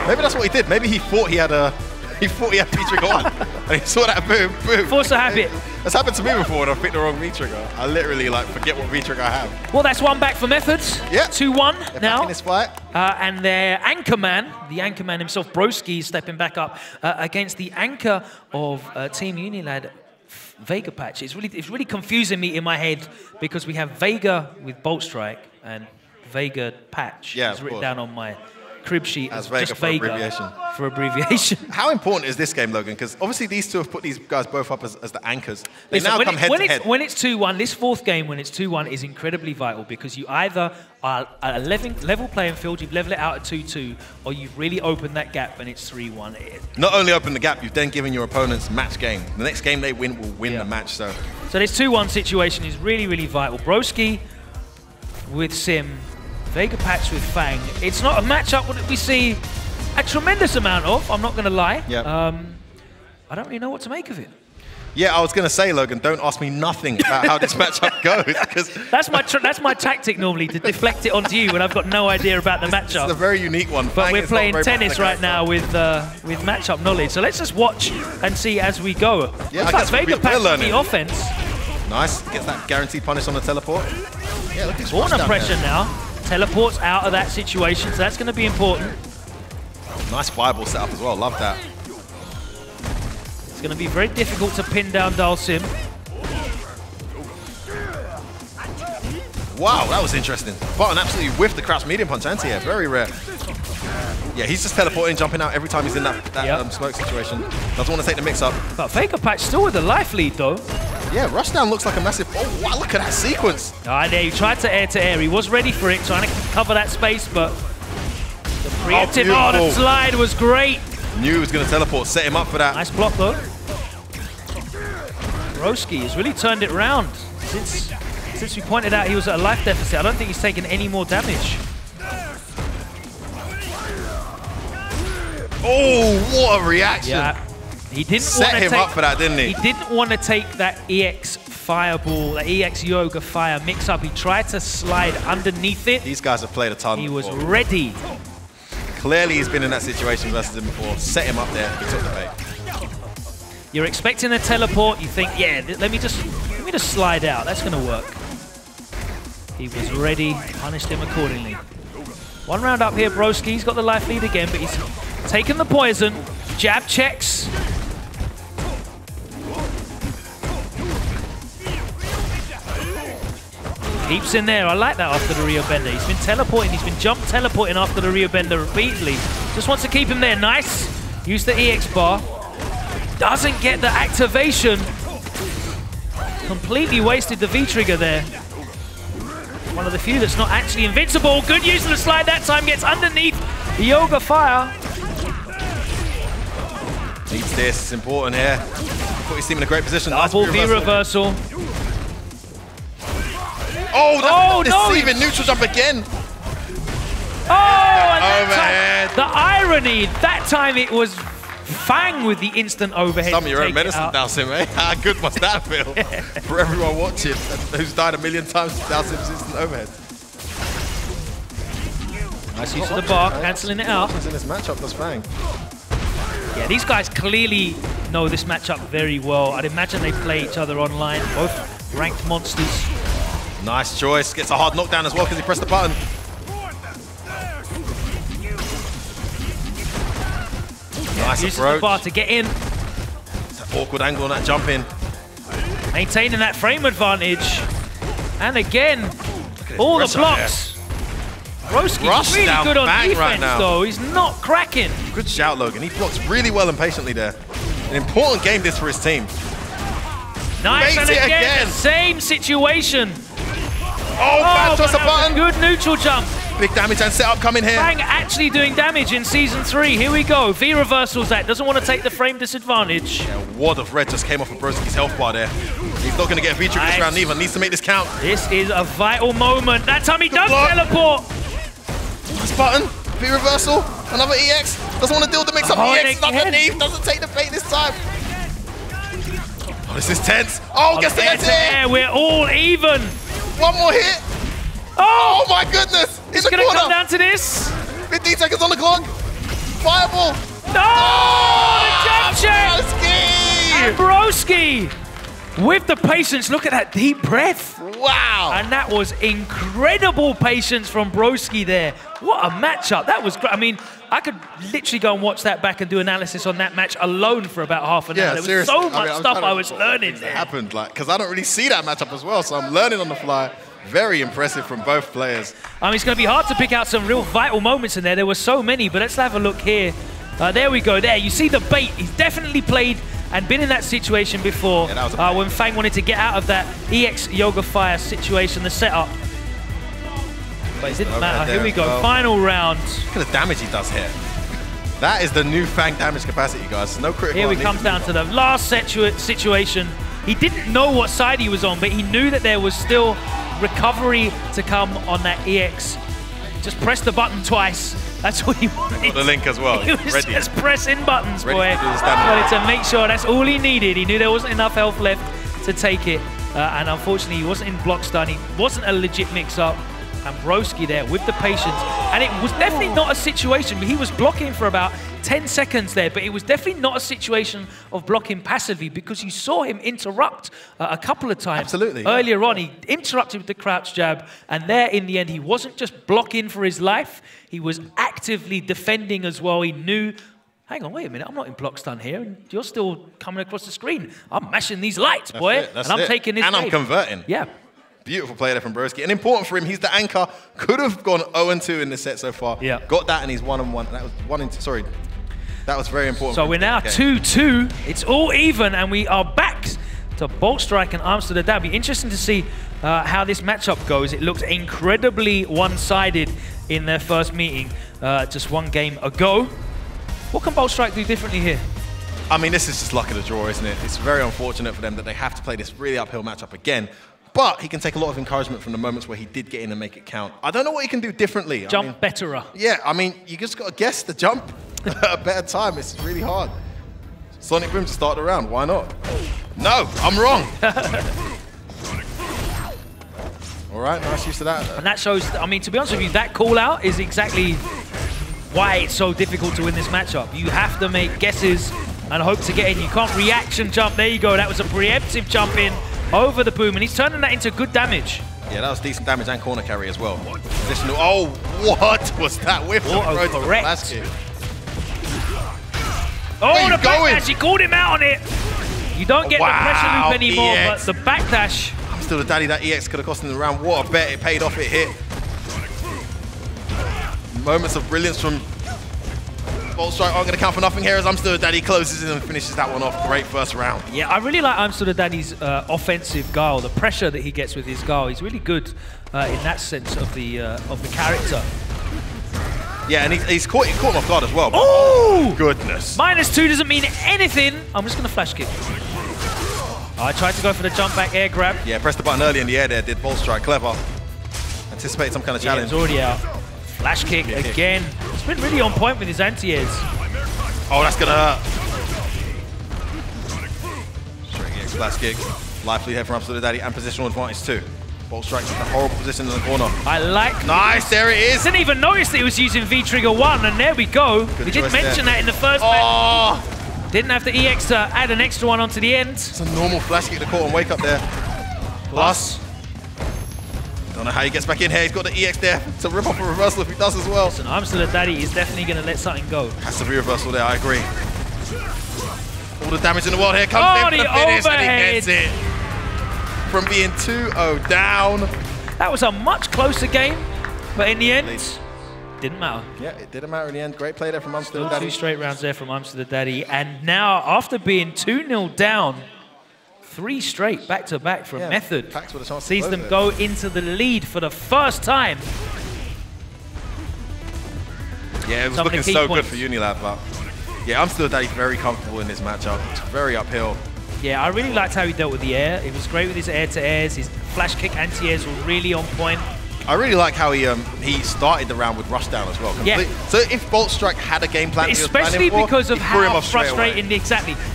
Maybe that's what he did. Maybe he thought he had V-trigger 1. And he saw that boom. Force a habit. That's happened to me before when I picked the wrong V-trigger. I literally forget what V-trigger I have. Well, that's one back for Methods. Yeah. 2-1 now. Back in this fight. And their anchorman, the anchorman himself, Broski, is stepping back up against the anchor of Team UNILAD, Vegapatch. It's really confusing me in my head because we have Vega with Bolt Strike and Vegapatch. Yeah, it's written down on my crib sheet as Vega just for Vega abbreviation. For abbreviation. How important is this game, Logan? Because obviously these two have put these guys both up as the anchors. They Listen, now come head to head. When it's 2-1, this fourth game, when it's 2-1, is incredibly vital because you either are at a level playing field, you've leveled it out at 2-2, or you've really opened that gap and it's 3-1. Not only open the gap, you've then given your opponents match game. The next game they win will win the match. So this 2-1 situation is really, really vital. Broski with Sim, Vegapatch with Fang. It's not a matchup that we see a tremendous amount of, I'm not going to lie. Yeah. I don't really know what to make of it. Yeah, I was going to say, Logan, don't ask me nothing about how this matchup goes. Because that's my tactic normally, to deflect it onto you when I've got no idea about the matchup. It's a very unique one. But we're playing tennis right now with matchup knowledge. So let's just watch and see as we go. Yeah, looks like Vegapatch on the offense. Nice, gets that guaranteed punish on the teleport. Yeah, look at this corner pressure now. Teleports out of that situation, so that's going to be important. Nice fireball setup as well, love that. It's going to be very difficult to pin down Dhalsim. Wow, that was interesting. Button absolutely whiffed the crouch medium punch anti-air, very rare. Yeah, he's just teleporting, jumping out every time he's in that smoke situation. Doesn't want to take the mix-up. But Vegapatch still with the life lead, though. Yeah, Rushdown looks like a massive... Oh, wow, look at that sequence. There, he tried to air. He was ready for it, trying to cover that space, but the preemptive... the slide was great. Knew he was going to teleport, set him up for that. Nice block, though. Broski has really turned it around. Since we pointed out he was at a life deficit, I don't think he's taken any more damage. Oh, what a reaction. Yeah. He didn't set him up for that, didn't he? He didn't want to take that EX fireball, that EX Yoga fire mix-up. He tried to slide underneath it. These guys have played a ton He before. was ready. Clearly he's been in that situation versus him before. Set him up there, he took the bait. You're expecting a teleport, you think, yeah, let me just slide out. That's going to work. He was ready, punished him accordingly. One round up here, Broski. He's got the life lead again, but he's taken the poison. Jab checks. Keeps in there. I like that after the Rio Bender. He's been teleporting. He's been jump teleporting after the Rio Bender repeatedly. Just wants to keep him there. Nice. Use the EX bar. Doesn't get the activation. Completely wasted the V-trigger there. One of the few that's not actually invincible. Good use of the slide that time. Gets underneath the Yoga Fire. Needs this. It's important here. Put his team in a great position. Double V reversal. Oh, deceiving. Neutral jump again. Oh, and that time, the irony. That time it was Fang with the instant overhead. Some of your own medicine, Dhalsim, eh? How good must that feel for everyone watching who's died a million times with Dhalsim's instant overhead? Nice use of the bar, cancelling it out. In this matchup, does Fang. Yeah, these guys clearly know this matchup very well. I'd imagine they play each other online, both ranked monsters. Nice choice. Gets a hard knockdown as well because he pressed the button. Nice uses approach. the bar to get in. It's an awkward angle on that jump in. Maintaining that frame advantage. And again, all the blocks. Broski's really good on defense, right now. though. He's not cracking. Good shout, Logan. He blocks really well and patiently there. An important game this for his team. Nice, and again, the same situation. Oh, bad toss a button. Good neutral jump. Big damage and setup coming here. Fang actually doing damage in Season 3. Here we go. V reversals that. Doesn't want to take the frame disadvantage. Yeah, a wad of red just came off of Broski's health bar there. He's not going to get a V-trigger this round either. Needs to make this count. This is a vital moment. That time he does teleport. Nice button. V reversal. Another EX. Doesn't want to deal with the mix-up. EX underneath. Doesn't take the bait this time. Oh, this is tense. Oh, gets the air. We're all even. One more hit. Oh my goodness. It's going to come down to this. 15 seconds on the clock. Fireball. No! The jump check. Broski. And Broski with the patience. Look at that deep breath. Wow. And that was incredible patience from Broski there. What a matchup. That was great. I mean, I could literally go and watch that back and do analysis on that match alone for about half an hour. There was so much stuff I was learning there. It happened, because I don't really see that matchup as well, so I'm learning on the fly. Very impressive from both players. I mean, it's going to be hard to pick out some real vital moments in there. There were so many, but let's have a look here. There we go. There, you see the bait. He's definitely played and been in that situation before when Fang wanted to get out of that EX Yoga Fire situation, the setup. But it didn't matter. Here we go. Final round. Look at the damage he does here. That is the new Fang damage capacity, guys. No critical. Here we come down to the last situation. He didn't know what side he was on, but he knew that there was still recovery to come on that EX. Just press the button twice. That's all he wanted. Got the link as well. He was just pressing buttons, boy. Wanted to make sure that's all he needed. He knew there wasn't enough health left to take it. And unfortunately, he wasn't in block stun. He wasn't a legit mix-up. And Broski there with the patience. And it was definitely not a situation. He was blocking for about 10 seconds there, but it was definitely not a situation of blocking passively because you saw him interrupt a couple of times. Absolutely. Earlier on, he interrupted with the crouch jab, and there in the end, he wasn't just blocking for his life, he was actively defending as well. He knew, hang on, wait a minute, I'm not in block stun here, and you're still coming across the screen. I'm mashing these lights, boy, and I'm taking this. And I'm converting. Yeah. Beautiful play there from Broski. And important for him, he's the anchor. Could have gone 0-2 in this set so far. Yeah. Got that, and he's 1-1. That was 1-2. Sorry. That was very important. So we're now 2-2. It's all even, and we are back to Boltstrike and IAMSTILLDADDY. Interesting to see how this matchup goes. It looks incredibly one-sided in their first meeting just one game ago. What can Boltstrike do differently here? I mean, this is just luck of the draw, isn't it? It's very unfortunate for them that they have to play this really uphill matchup again. But he can take a lot of encouragement from the moments where he did get in and make it count. I don't know what he can do differently. Jump betterer. Yeah, I mean, you just got to guess the jump at a better time. It's really hard. Sonic Boom to start the round. Why not? No, I'm wrong. All right, nice use of that. And that shows, I mean, to be honest with you, that call out is exactly why it's so difficult to win this matchup. You have to make guesses and hope to get in. You can't reaction jump. There you go. That was a preemptive jump in over the boom, and he's turning that into good damage. Yeah, that was decent damage and corner carry as well. Positional. Oh, what was that whiff? Correct. Oh, the backdash. He called him out on it. You don't get the pressure loop anymore, EX. but the backdash. IAMSTILLDADDY, that EX could have cost him the round. What a bet. It paid off. It hit. Moments of brilliance from Boltstrike aren't going to count for nothing here as IAMSTILLDADDY closes in and finishes that one off. Great first round. Yeah, I really like IAMSTILLDADDY's offensive Guile, the pressure that he gets with his Guile. He's really good in that sense of the character. Yeah, and he's caught him off guard as well. Oh! Goodness. -2 doesn't mean anything. I'm just going to flash kick. I tried to go for the jump back air grab. Yeah, pressed the button early in the air there, did Boltstrike. Clever. Anticipate some kind of challenge. It's already out. Flash kick again. It's been really on point with his anti-airs. Oh, that's going to hurt. Straight EX flash kick. Life lead here from IAMSTILLDADDY and positional advantage too. Boltstrike's in a horrible position in the corner. I like Nice, there it is. Didn't even notice that he was using V-Trigger 1, and there we go. Good we didn't mention that in the first match. Didn't have the EX to add an extra one onto the end. It's a normal flash kick to caught and wake up there. Plus. Don't know how he gets back in here. He's got the EX there to rip off a reversal if he does as well. Listen, IAMSTILLDADDY is definitely going to let something go. Has to be reversal there, I agree. All the damage in the world here comes in for the finish and he gets it. From being 2-0 down. That was a much closer game, but in the end, didn't matter. Yeah, it didn't matter in the end. Great play there from IAMSTILLDADDY. 2 straight rounds there from IAMSTILLDADDY. And now, after being 2-0 down, 3 straight back-to-back from Method, Packz with a chance sees to them go into the lead for the first time. Yeah, it was looking so good for UNILAD, but yeah, IAMSTILLDADDY's very comfortable in this matchup. It's very uphill. Yeah, I really liked how he dealt with the air. It was great with his air-to-airs. His flash kick anti-airs were really on point. I really like how he started the round with rushdown as well. Yeah. So if Boltstrike had a game plan, especially because of how frustrating,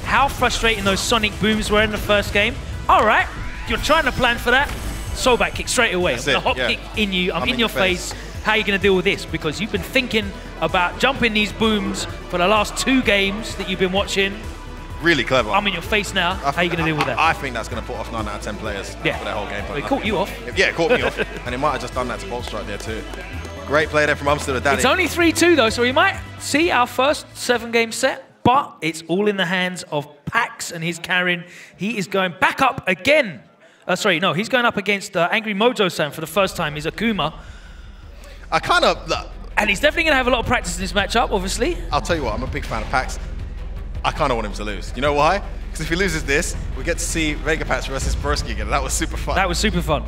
how frustrating those sonic booms were in the first game. All right, you're trying to plan for that. So back kick straight away. I'm gonna hop kick in you. I'm in your face. How are you going to deal with this? Because you've been thinking about jumping these booms for the last 2 games that you've been watching. Really clever. I'm in your face now. How are you going to deal with that? I think that's going to put off 9 out of 10 players for their whole game plan. Well, it caught you off. Yeah, it caught me off. And it might have just done that to Boltstrike there too. Great play there from IAMSTILLDADDY. It's only 3-2 though, so we might see our first 7-game set, but it's all in the hands of Packz and his carrying. He is going back up again. Sorry, no, he's going up against Angry Mojosan for the first time. He's Akuma. And he's definitely going to have a lot of practice in this matchup, obviously. I'll tell you what, I'm a big fan of Packz. I kind of want him to lose. You know why? Because if he loses this, we get to see Vegapatch versus Broski again. That was super fun. That was super fun.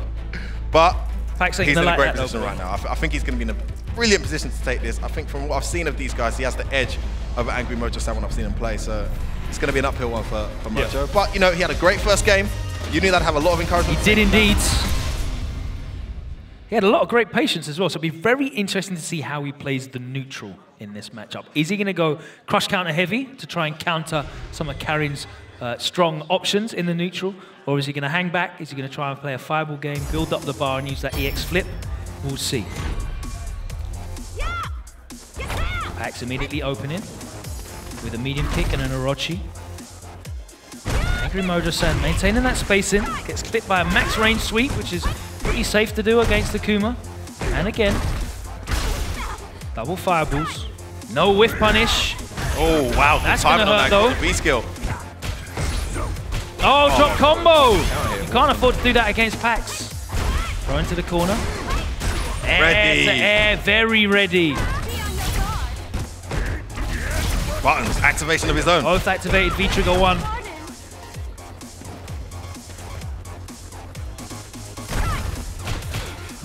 But Packz he's in a great position right now. I think he's going to be in a brilliant position to take this. I think from what I've seen of these guys, he has the edge over Angry Mojo when I've seen him play. So it's going to be an uphill one for Mojo. Yeah. But, you know, he had a great first game. UNILAD have a lot of encouragement. He did indeed. He had a lot of great patience as well, so it'll be very interesting to see how he plays the neutral in this matchup. Is he going to go crush counter heavy to try and counter some of Karin's strong options in the neutral, or is he going to hang back? Is he going to try and play a fireball game, build up the bar and use that EX flip? We'll see. Packz immediately opening with a medium kick and an Orochi. Angry Mojo-san maintaining that spacing, gets clipped by a max range sweep, which is pretty safe to do against Akuma. And again, double fireballs. No whiff punish. Oh, wow. That's going to hurt, though. B-skill. Oh, drop combo. You can't afford to do that against Packz. Throw into the corner. Air Ready. to air, very ready. Buttons, activation of his own. Both activated, V-Trigger 1.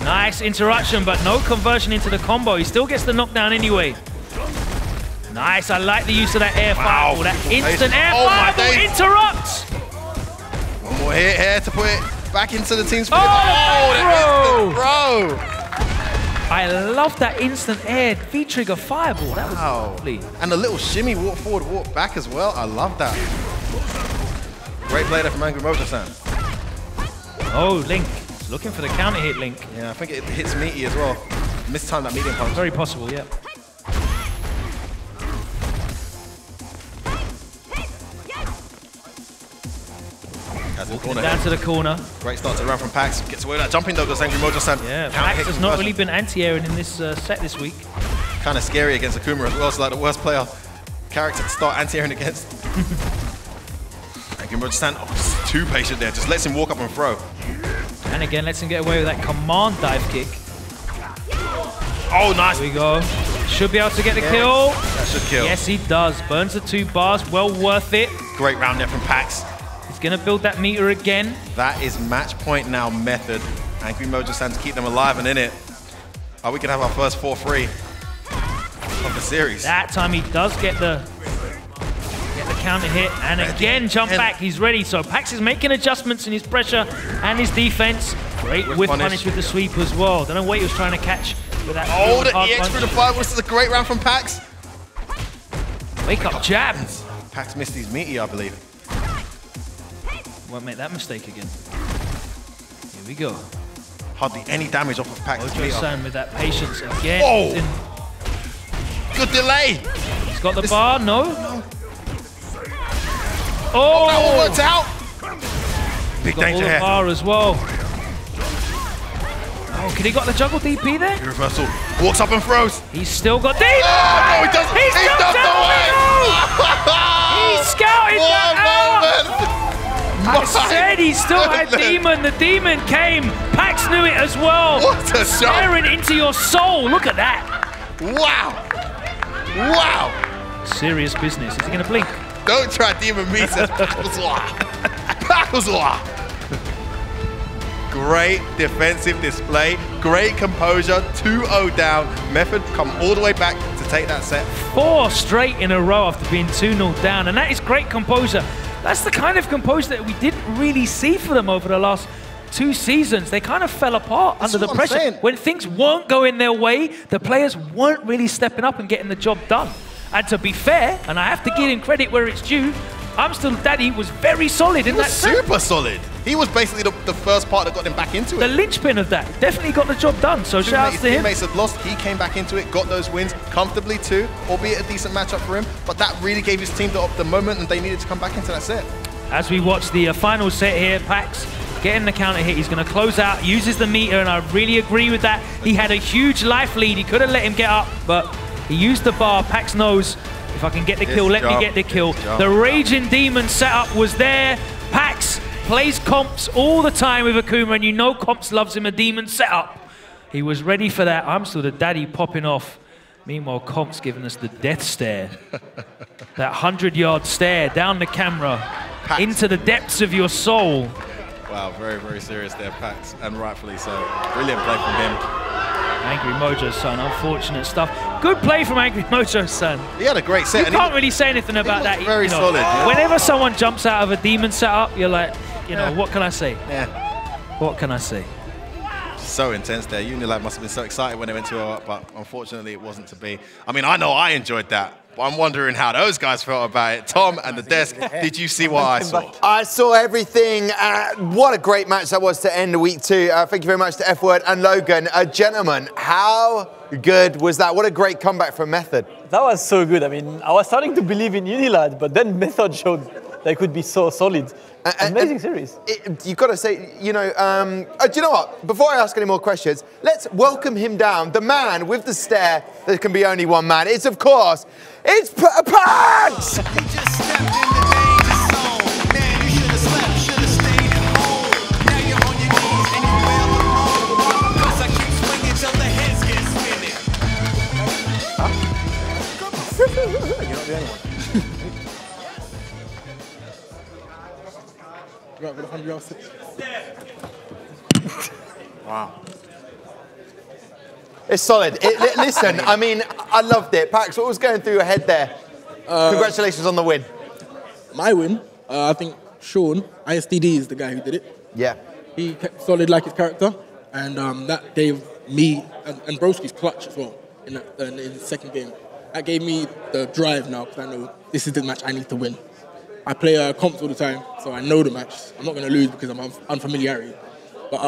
Nice interruption, but no conversion into the combo. He still gets the knockdown anyway. Nice, I like the use of that air fireball. That instant air fireball interrupts. One more hit here to put it back into the team's field. Oh, bro! I love that instant air V-Trigger fireball. That was lovely. And the little shimmy walk forward, walk back as well. I love that. Great play there from Angry Mojosan. Oh, Link. Looking for the counter hit, Link. Yeah, I think it hits meaty as well. Mistimed that medium punch. Very possible, yeah. Down to the corner. Great start to the round from Packz. Gets away with that jumping though, goes Angry Mojosan. Yeah, Packz has not really been anti-airing in this set this week. Kind of scary against Akuma as well, so like the worst character to start anti-airing against. Angry Mojosan, oh, too patient there, just lets him walk up and throw. And again, lets him get away with that command dive kick. Oh, nice. Here we go. Should be able to get the kill. That should kill. Yes, he does. Burns the 2 bars, well worth it. Great round there from Packz. He's gonna build that meter again. That is match point now method. Angry Mojosan to keep them alive and in it. Are we gonna have our first 4-3 of the series? That time he does get the counter hit, and again jump back. He's ready. So Packz is making adjustments in his pressure and his defense. Great whiff punish with the sweep as well. Don't know what he was trying to catch with that. Oh, the EX through the fire. This is a great round from Packz. Wake up jab. Packz missed his meaty, I believe. Won't make that mistake again. Here we go. Hardly any damage off of Packz. Mojosan with that patience again. Oh! Good delay. He's got the bar. No. Oh, that one worked out. Big got danger all the here. bar as well. Oh, can he got the juggle DP there? Reversal. Walks up and throws. He's still got DP. Oh, no, he doesn't. He's he scouted that out. I said he still had Demon. The Demon came. Packz knew it as well. What a shot. Staring into your soul. Look at that. Wow. Wow. Serious business. Is he going to blink? Don't try Demon me, says Packz. Great defensive display. Great composure. 2-0 down. Method come all the way back to take that set. 4 straight in a row after being 2-0 down. And that is great composure. That's the kind of composure that we didn't really see for them over the last 2 seasons. They kind of fell apart under the pressure. When things weren't going their way, the players weren't really stepping up and getting the job done. And to be fair, and I have to give him credit where it's due, IAMSTILLDADDY was very solid in that set. Super solid. He was basically the first part that got him back into it. The linchpin of that. Definitely got the job done, so shout out to him. Teammates had lost, he came back into it, got those wins comfortably too, albeit a decent matchup for him, but that really gave his team the moment and they needed to come back into that set. As we watch the final set here, Packz getting the counter hit. He's going to close out, uses the meter, and I really agree with that. He had a huge life lead. He could have let him get up, but he used the bar. Packz knows, if I can get the kill, let me get the kill. The Raging Demon setup was there. Packz plays comps all the time with Akuma, and you know comps loves him a demon setup. He was ready for that. IAMSTILLDADDY popping off. Meanwhile, comps giving us the death stare. That 100-yard stare down the camera, Packz. Into the depths of your soul. Wow, very, very serious there, Packz, and rightfully so. Brilliant play from him. Angry Mojosan, unfortunate stuff. Good play from Angry Mojosan. He had a great set. You can't really say anything about that. Very solid. Yeah. Whenever someone jumps out of a demon setup, you're like, you know, what can I say? Yeah. What can I say? So intense there. UNILAD must have been so excited when they went to it, but unfortunately it wasn't to be. I mean, I know I enjoyed that, but I'm wondering how those guys felt about it. Tom and the desk, did you see what I saw? I saw everything. What a great match that was to end the week 2. Thank you very much to F-Word and Logan. Gentlemen, how good was that? What a great comeback from Method. That was so good. I mean, I was starting to believe in UNILAD, but then Method showed they could be so solid. Amazing series. You've got to say, you know, do you know what? Before I ask any more questions, let's welcome him down. The man with the stare. There can be only one man. It's, of course, it's Packz! Right with 100 yards. Wow. It's solid. Listen, I mean, I loved it. Packz, what was going through your head there? Congratulations on the win. My win, I think Sean, ISTD is the guy who did it. Yeah. He kept solid like his character, and that gave me, and Broski's clutch as well in the second game. That gave me the drive now, because I know this is the match I need to win. I play comps all the time, so I know the match. I'm not going to lose because I'm unfamiliarity. But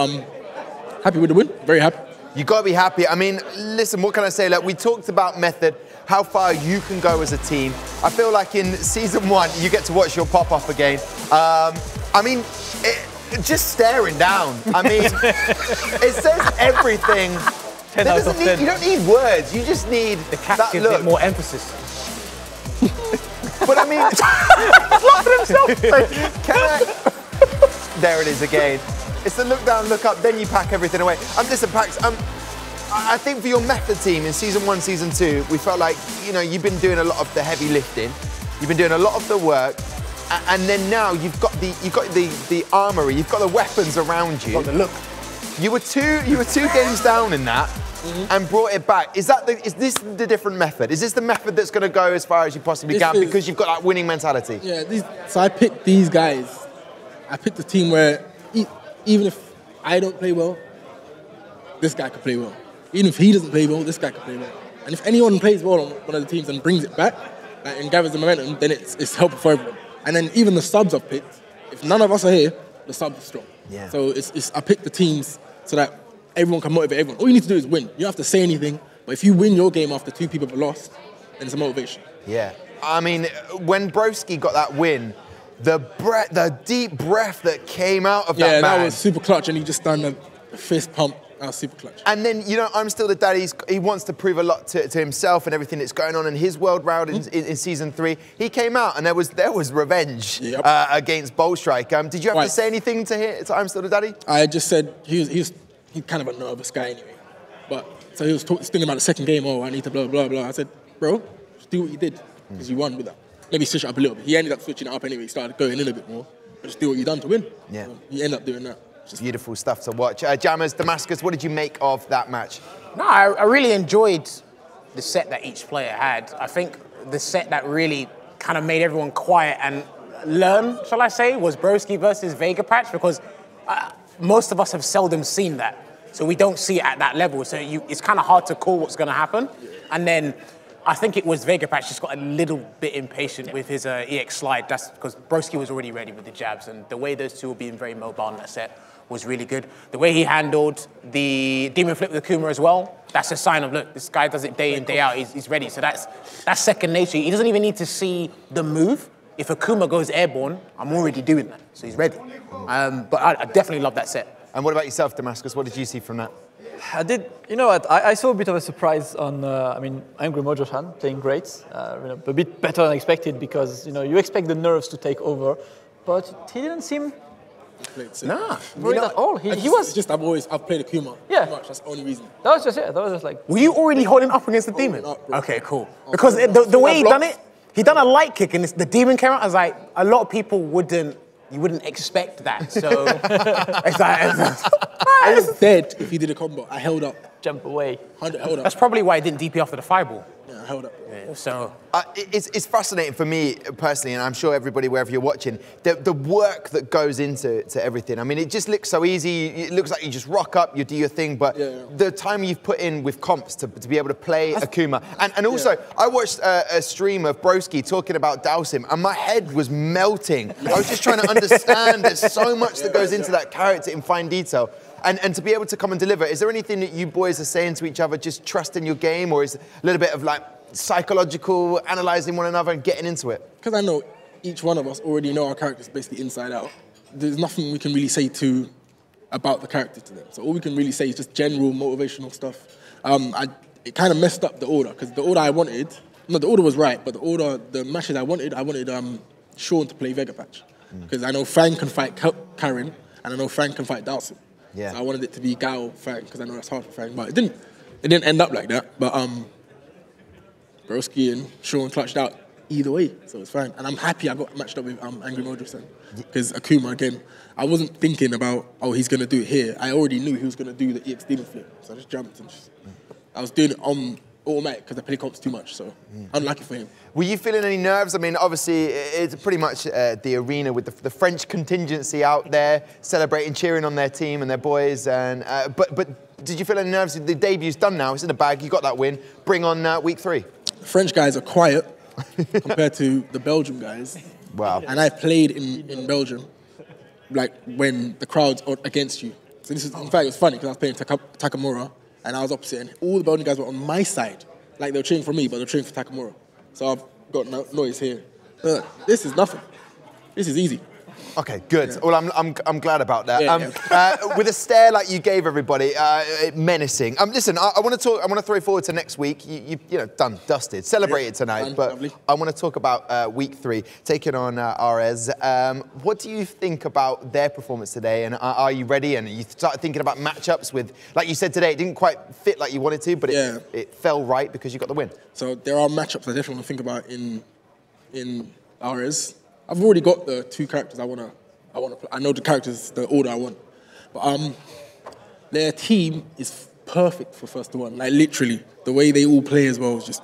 happy with the win, very happy. You got to be happy. I mean, listen, what can I say? Like, we talked about method, how far you can go as a team. I feel like in season 1, you get to watch your pop up again. I mean, just staring down. I mean, it says everything. 10 out of 10. You don't need words. You just need the cat that gives look. it more emphasis. But I mean, laughing himself. Can I? There it is again. It's the look down, look up, then you pack everything away. Listen, Packz, I think for your method team in season 1, season 2, we felt like, you know, you've been doing a lot of the heavy lifting, you've been doing a lot of the work, and then now you've got the armory, you've got the weapons around you. Got the look. You were two games down in that, and brought it back. Is this the different method? Is this the method that's going to go as far as you possibly can because you've got that winning mentality? Yeah. So I picked these guys. I picked a team where even if I don't play well, this guy could play well. Even if he doesn't play well, this guy could play well. And if anyone plays well on one of the teams and brings it back and gathers the momentum, then it's helpful for everyone. And then even the subs I've picked, if none of us are here, the subs are strong. Yeah. So I picked the teams so that everyone can motivate everyone. All you need to do is win. You don't have to say anything, but if you win your game after 2 people have lost, then it's a motivation. Yeah. I mean, when Broski got that win, the deep breath that came out of that man. Yeah, that was super clutch, and he just done a fist pump. That was super clutch. And then, you know, I'm still the daddy. He wants to prove a lot to himself and everything that's going on in his world round in season 3. He came out and there was revenge against Bolstrike. Did you have to say anything to I'm still the daddy? I just said he's kind of a nervous guy anyway. But so he was thinking about the second game. Oh, I need to blah blah blah. I said, bro, just do what you did because you won with that. Maybe switch it up a little bit. He ended up switching it up anyway. He started going in a bit more. But just do what you done to win. Yeah. So you end up doing that. Beautiful stuff to watch. Jammers, Damascus, what did you make of that match? No, I really enjoyed the set that each player had. I think the set that really kind of made everyone quiet and learn, shall I say, was Broski versus Vegapatch, because most of us have seldom seen that. So we don't see it at that level. So it's kind of hard to call what's going to happen. And then I think it was Vegapatch just got a little bit impatient with his EX slide. That's because Broski was already ready with the jabs, and the way those two were being very mobile in that set was really good. The way he handled the Demon Flip with Akuma as well, that's a sign of, look, this guy does it day in, day out, he's ready. So that's second nature. He doesn't even need to see the move. If Akuma goes airborne, I'm already doing that. So he's ready. But I definitely love that set. And what about yourself, Damascus? What did you see from that? I did, you know what, I saw a bit of a surprise on, Angry Mojosan playing great. A bit better than expected because, you expect the nerves to take over, but he didn't seem worried at all. He was. It's just I've played Akuma. Yeah. Too much. That's the only reason. That was just it. That was just like. Were you already holding up against the demon? Okay, cool. Because the way he done it, he done a light kick and the demon came out. I was like, a lot of people wouldn't expect that. So it's like. I was dead if he did a combo. I held up. Jump away. Held up. That's probably why I didn't DP after the fireball. Yeah, I held up. Yeah, so it's fascinating for me personally, and I'm sure everybody wherever you're watching, the work that goes into everything. I mean, it just looks so easy. It looks like you just rock up, you do your thing, but the time you've put in with comps to be able to play Akuma, and also I watched a stream of Broski talking about Dhalsim, and my head was melting. I was just trying to understand. There's so much that goes into that character in fine detail. And to be able to come and deliver, is there anything that you boys are saying to each other, just trust in your game, or is it a little bit of like psychological, analysing one another and getting into it? Because I know each one of us already know our characters basically inside out. There's nothing we can really say about the character to them. So all we can really say is just general motivational stuff. It kind of messed up the order, because the order I wanted, the order was right, but the matches I wanted Sean to play Vegapatch. Because I know Fang can fight Karen, and I know Fang can fight Dhalsim. Yeah. So I wanted it to be Guile Fang, because I know that's hard for Fang, but it didn't end up like that. But Broski and Sean clutched out either way, so it's fine. And I'm happy I got matched up with Angry Mojosan, because Akuma, again, I wasn't thinking about, oh, he's going to do it here. I already knew he was going to do the EX Demon flip, so I just jumped and I was doing it on automatic because I play comps too much, so unlucky for him. Were you feeling any nerves? I mean, obviously, it's pretty much the arena with the French contingency out there, celebrating, cheering on their team and their boys. And but did you feel any nerves? The debut's done now. It's in the bag. You got that win. Bring on week 3. The French guys are quiet compared to the Belgium guys. Wow. And I played in Belgium, like when the crowd's against you. So this is, in fact, it was funny because I was playing Takamura and I was opposite, and all the Belgian guys were on my side. Like they were cheering for me, but they were cheering for Takamura. So I've got noise here. This is nothing. This is easy. Okay, good. Yeah. Well, I'm glad about that. Yeah, with a stare like you gave everybody, menacing. Listen, I want to throw forward to next week. You know, done, dusted, celebrated tonight. But lovely. I want to talk about week 3, taking on RS. What do you think about their performance today? And are you ready? And you started thinking about matchups with, like you said today, it didn't quite fit like you wanted to, but it fell right because you got the win. So there are matchups I definitely want to think about in RS. I've already got the 2 characters I want to play. I know the characters, the order I want. But their team is perfect for first to one. Like literally, the way they all play as well is just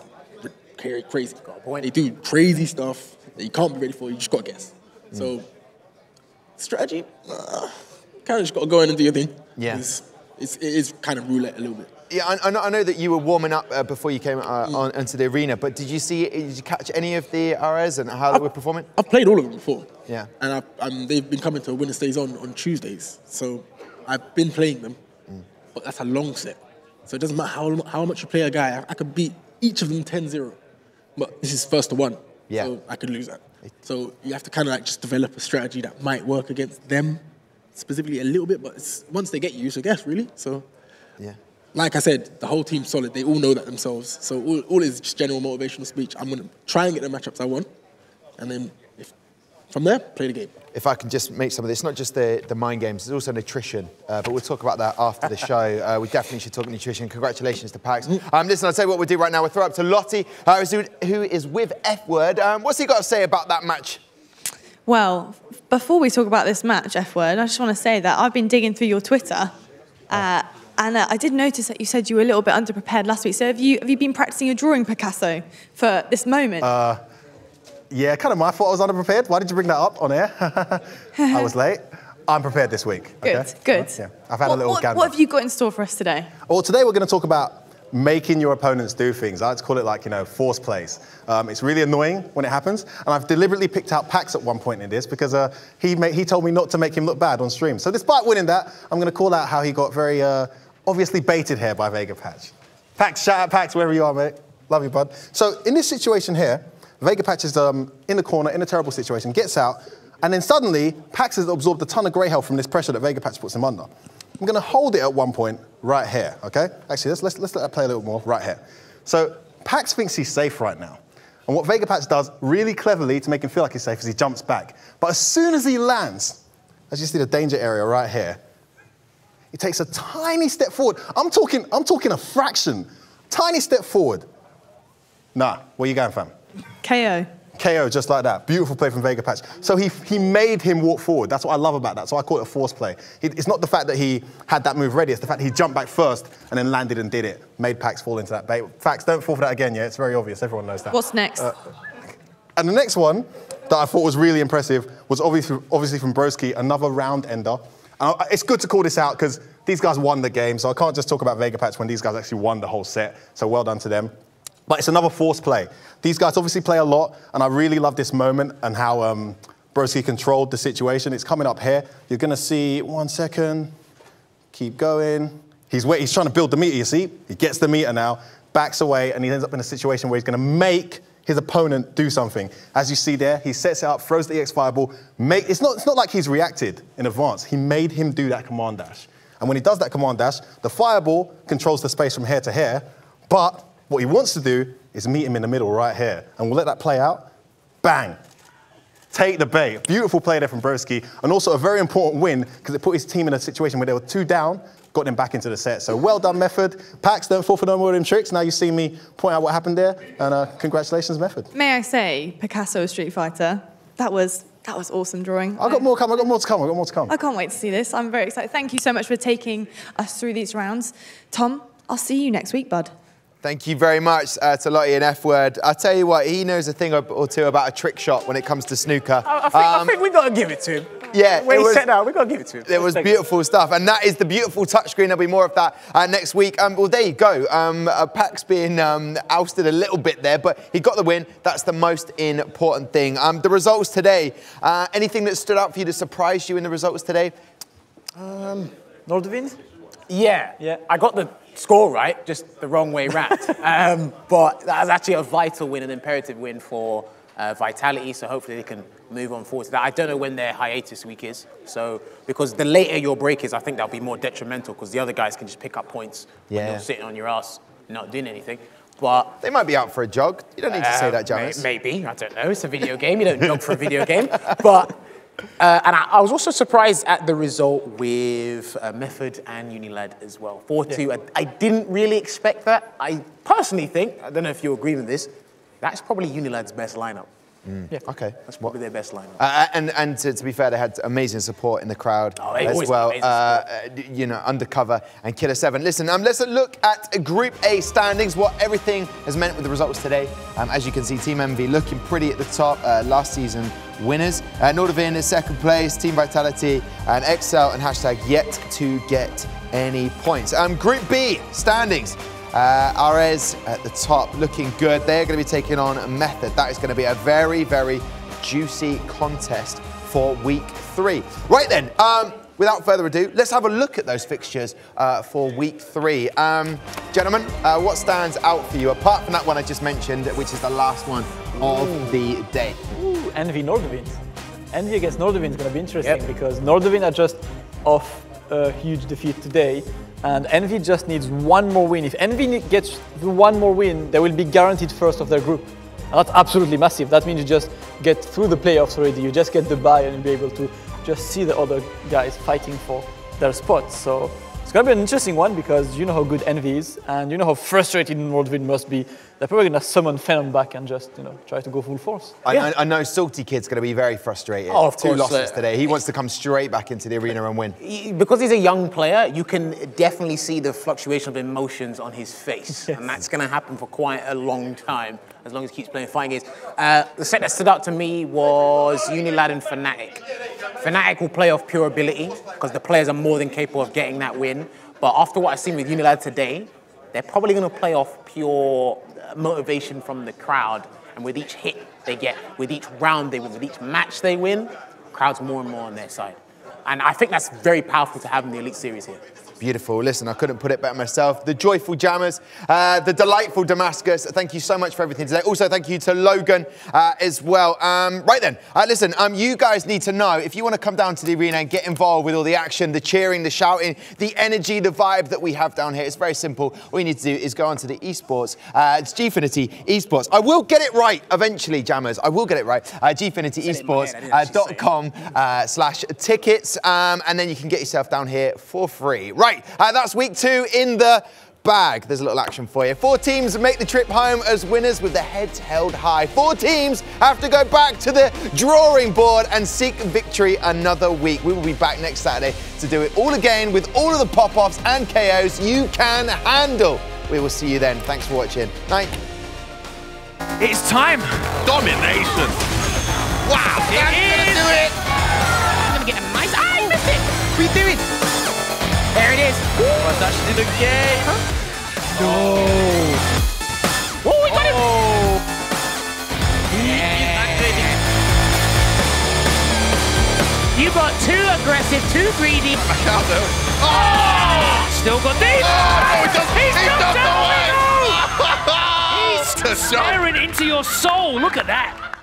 crazy. They do crazy stuff that you can't be ready for. You just got to guess. So strategy, kind of just got to go in and do your thing. Yeah. It is kind of roulette a little bit. Yeah, I know that you were warming up before you came onto the arena, but did you catch any of the RS and how they were performing? I've played all of them before. Yeah. And they've been coming to Winner Stays on Tuesdays, so I've been playing them, but that's a long set. So it doesn't matter how much you play a guy, I could beat each of them 10-0, but this is first to one, so I could lose that. So you have to kind of like just develop a strategy that might work against them, specifically a little bit, but once they get you, so guess really, so. Yeah. Like I said, the whole team's solid. They all know that themselves. So all is just general motivational speech. I'm going to try and get the matchups I want. And then from there, play the game. If I can just make some of this, not just the mind games, there's also nutrition. But we'll talk about that after the show. We definitely should talk nutrition. Congratulations to Packz. Listen, I'll tell you what we'll do right now. We'll throw up to Lottie, who is with F-Word. What's he got to say about that match? Well, before we talk about this match, F-Word, I just want to say that I've been digging through your Twitter. And I did notice that you said you were a little bit underprepared last week. So have you been practicing your drawing, Picasso, for this moment? Yeah, kind of my fault I was underprepared. Why did you bring that up on air? I was late. I'm prepared this week. Good, okay? good. Yeah, I've had a little gander. What have you got in store for us today? Well, today we're going to talk about making your opponents do things. I like to call it like, you know, force plays. It's really annoying when it happens. And I've deliberately picked out Packz at one point in this because he told me not to make him look bad on stream. So despite winning that, I'm going to call out how he got very obviously baited here by Vegapatch. Packz, shout out Packz, wherever you are, mate. Love you, bud. So in this situation here, Vegapatch is in the corner, in a terrible situation, gets out, and then suddenly, Packz has absorbed a ton of grey health from this pressure that Vegapatch puts him under. I'm going to hold it at one point right here, okay? Actually, let's let that play a little more right here. So Packz thinks he's safe right now. And what Vegapatch does really cleverly to make him feel like he's safe is he jumps back. But as soon as he lands, as you see the danger area right here, he takes a tiny step forward. I'm talking a fraction. Tiny step forward. Nah, where you going, fam? KO. KO, just like that. Beautiful play from Vegapatch. So he made him walk forward. That's what I love about that. So I call it a force play. It's not the fact that he had that move ready. It's the fact that he jumped back first and then landed and did it. Made Packz fall into that bait. Packz, don't fall for that again, yeah? It's very obvious. Everyone knows that. What's next? And the next one that I thought was really impressive was obviously from Broski, another round ender. It's good to call this out because these guys won the game, so I can't just talk about Vegapatch when these guys actually won the whole set, so well done to them. But it's another force play. These guys obviously play a lot, and I really love this moment and how Broski controlled the situation. It's coming up here. You're going to see, 1 second, keep going. He's trying to build the meter, you see? He gets the meter now, backs away, and he ends up in a situation where he's going to make his opponent do something. As you see there, he sets it up, throws the EX fireball. It's not like he's reacted in advance. He made him do that command dash. And when he does that command dash, the fireball controls the space from here to here, but what he wants to do is meet him in the middle right here. And we'll let that play out. Bang. take the bait. Beautiful play there from Broski, and also a very important win because it put his team in a situation where they were 2 down, got them back into the set. So well done, Method. Packz, don't fall for no more of them tricks. Now you see me point out what happened there, and congratulations, Method. May I say, Picasso Street Fighter, that was awesome drawing. I've got more to come. I can't wait to see this. I'm very excited. Thank you so much for taking us through these rounds. Tom, I'll see you next week, bud. Thank you very much to Lottie and F-Word. I'll tell you what, he knows a thing or two about a trick shot when it comes to snooker. I think we got to give it to him. Yeah, when he said that, we got to give it to him. It was beautiful stuff, and that is the beautiful touchscreen. There'll be more of that next week. Well, there you go. Packz being ousted a little bit there, but he got the win. That's the most important thing. The results today, anything that stood out for you that surprised you in the results today? Nordwind? Yeah. I got the score right, just the wrong way round. But that was actually a vital win, an imperative win for Vitality, so hopefully they can move on forward to that. I don't know when their hiatus week is, so because the later your break is, I think that'll be more detrimental because the other guys can just pick up points when you're sitting on your ass not doing anything. But they might be out for a jog. You don't need to say that, James. Maybe, I don't know. It's a video game. You don't jog for a video game. But and I was also surprised at the result with Method and UNILAD as well. 4-2. I didn't really expect that. I personally think, I don't know if you agree with this, that's probably UNILAD's best lineup. Yeah. Okay. That's probably their best lineup. And to be fair, they had amazing support in the crowd as well. You know, Undercover and Killer 7. Listen, let's look at Group A standings, what everything has meant with the results today. As you can see, Team Envy looking pretty at the top, last season winners. Nordvin is second place, Team Vitality and Excel and Hashtag yet to get any points. Group B standings. Arez at the top, looking good. They're going to be taking on Method. That is going to be a very, very juicy contest for week 3. Right then, without further ado, let's have a look at those fixtures for week 3. Gentlemen, what stands out for you, apart from that one I just mentioned, which is the last one of the day? Ooh, Envy Nordwind. Envy against Nordwind is going to be interesting because Nordwind are just off a huge defeat today. And Envy just needs one more win. If Envy gets one more win, they will be guaranteed first of their group. And that's absolutely massive. That means you just get through the playoffs already. You just get the bye and you'll be able to just see the other guys fighting for their spots. So it's going to be an interesting one because you know how good Envy is and you know how frustrated Nordwind must be. They're probably going to summon Phenom back and just, try to go full force. I know Salty Kid's going to be very frustrated. Oh, of course. 2 losses today. He wants to come straight back into the arena and win. Because he's a young player, you can definitely see the fluctuation of emotions on his face. Yes. And that's going to happen for quite a long time, as long as he keeps playing fighting games. The set that stood out to me was UNILAD and Fnatic. Fnatic will play off pure ability, because the players are more than capable of getting that win. But after what I've seen with UNILAD today, they're probably going to play off pure motivation from the crowd, and with each hit they get, with each round they win, with each match they win, crowd's more and more on their side. And I think that's very powerful to have in the Elite Series here. Beautiful. Listen, I couldn't put it better myself. The joyful Jammers, the delightful Damascus, thank you so much for everything today. Also, thank you to Logan as well. Right then, listen, you guys need to know, if you want to come down to the arena and get involved with all the action, the cheering, the shouting, the energy, the vibe that we have down here, it's very simple. All you need to do is go onto the esports. It's Gfinity Esports. I will get it right eventually, Jammers. I will get it right. GFinityEsports.com/tickets, and then you can get yourself down here for free. Right, that's week 2 in the bag. There's a little action for you. 4 teams make the trip home as winners with their heads held high. 4 teams have to go back to the drawing board and seek victory another week. We will be back next Saturday to do it all again with all of the pop-offs and KOs you can handle. We will see you then. Thanks for watching. Night. It's time. Domination. Wow, It is. do it. I'm going to get a nice... I missed it! What are you doing? There it is. But that's in the game. No. Oh, we got him. You got too aggressive, too greedy. I can't do it. Still got these. He's He's staring into your soul. Look at that.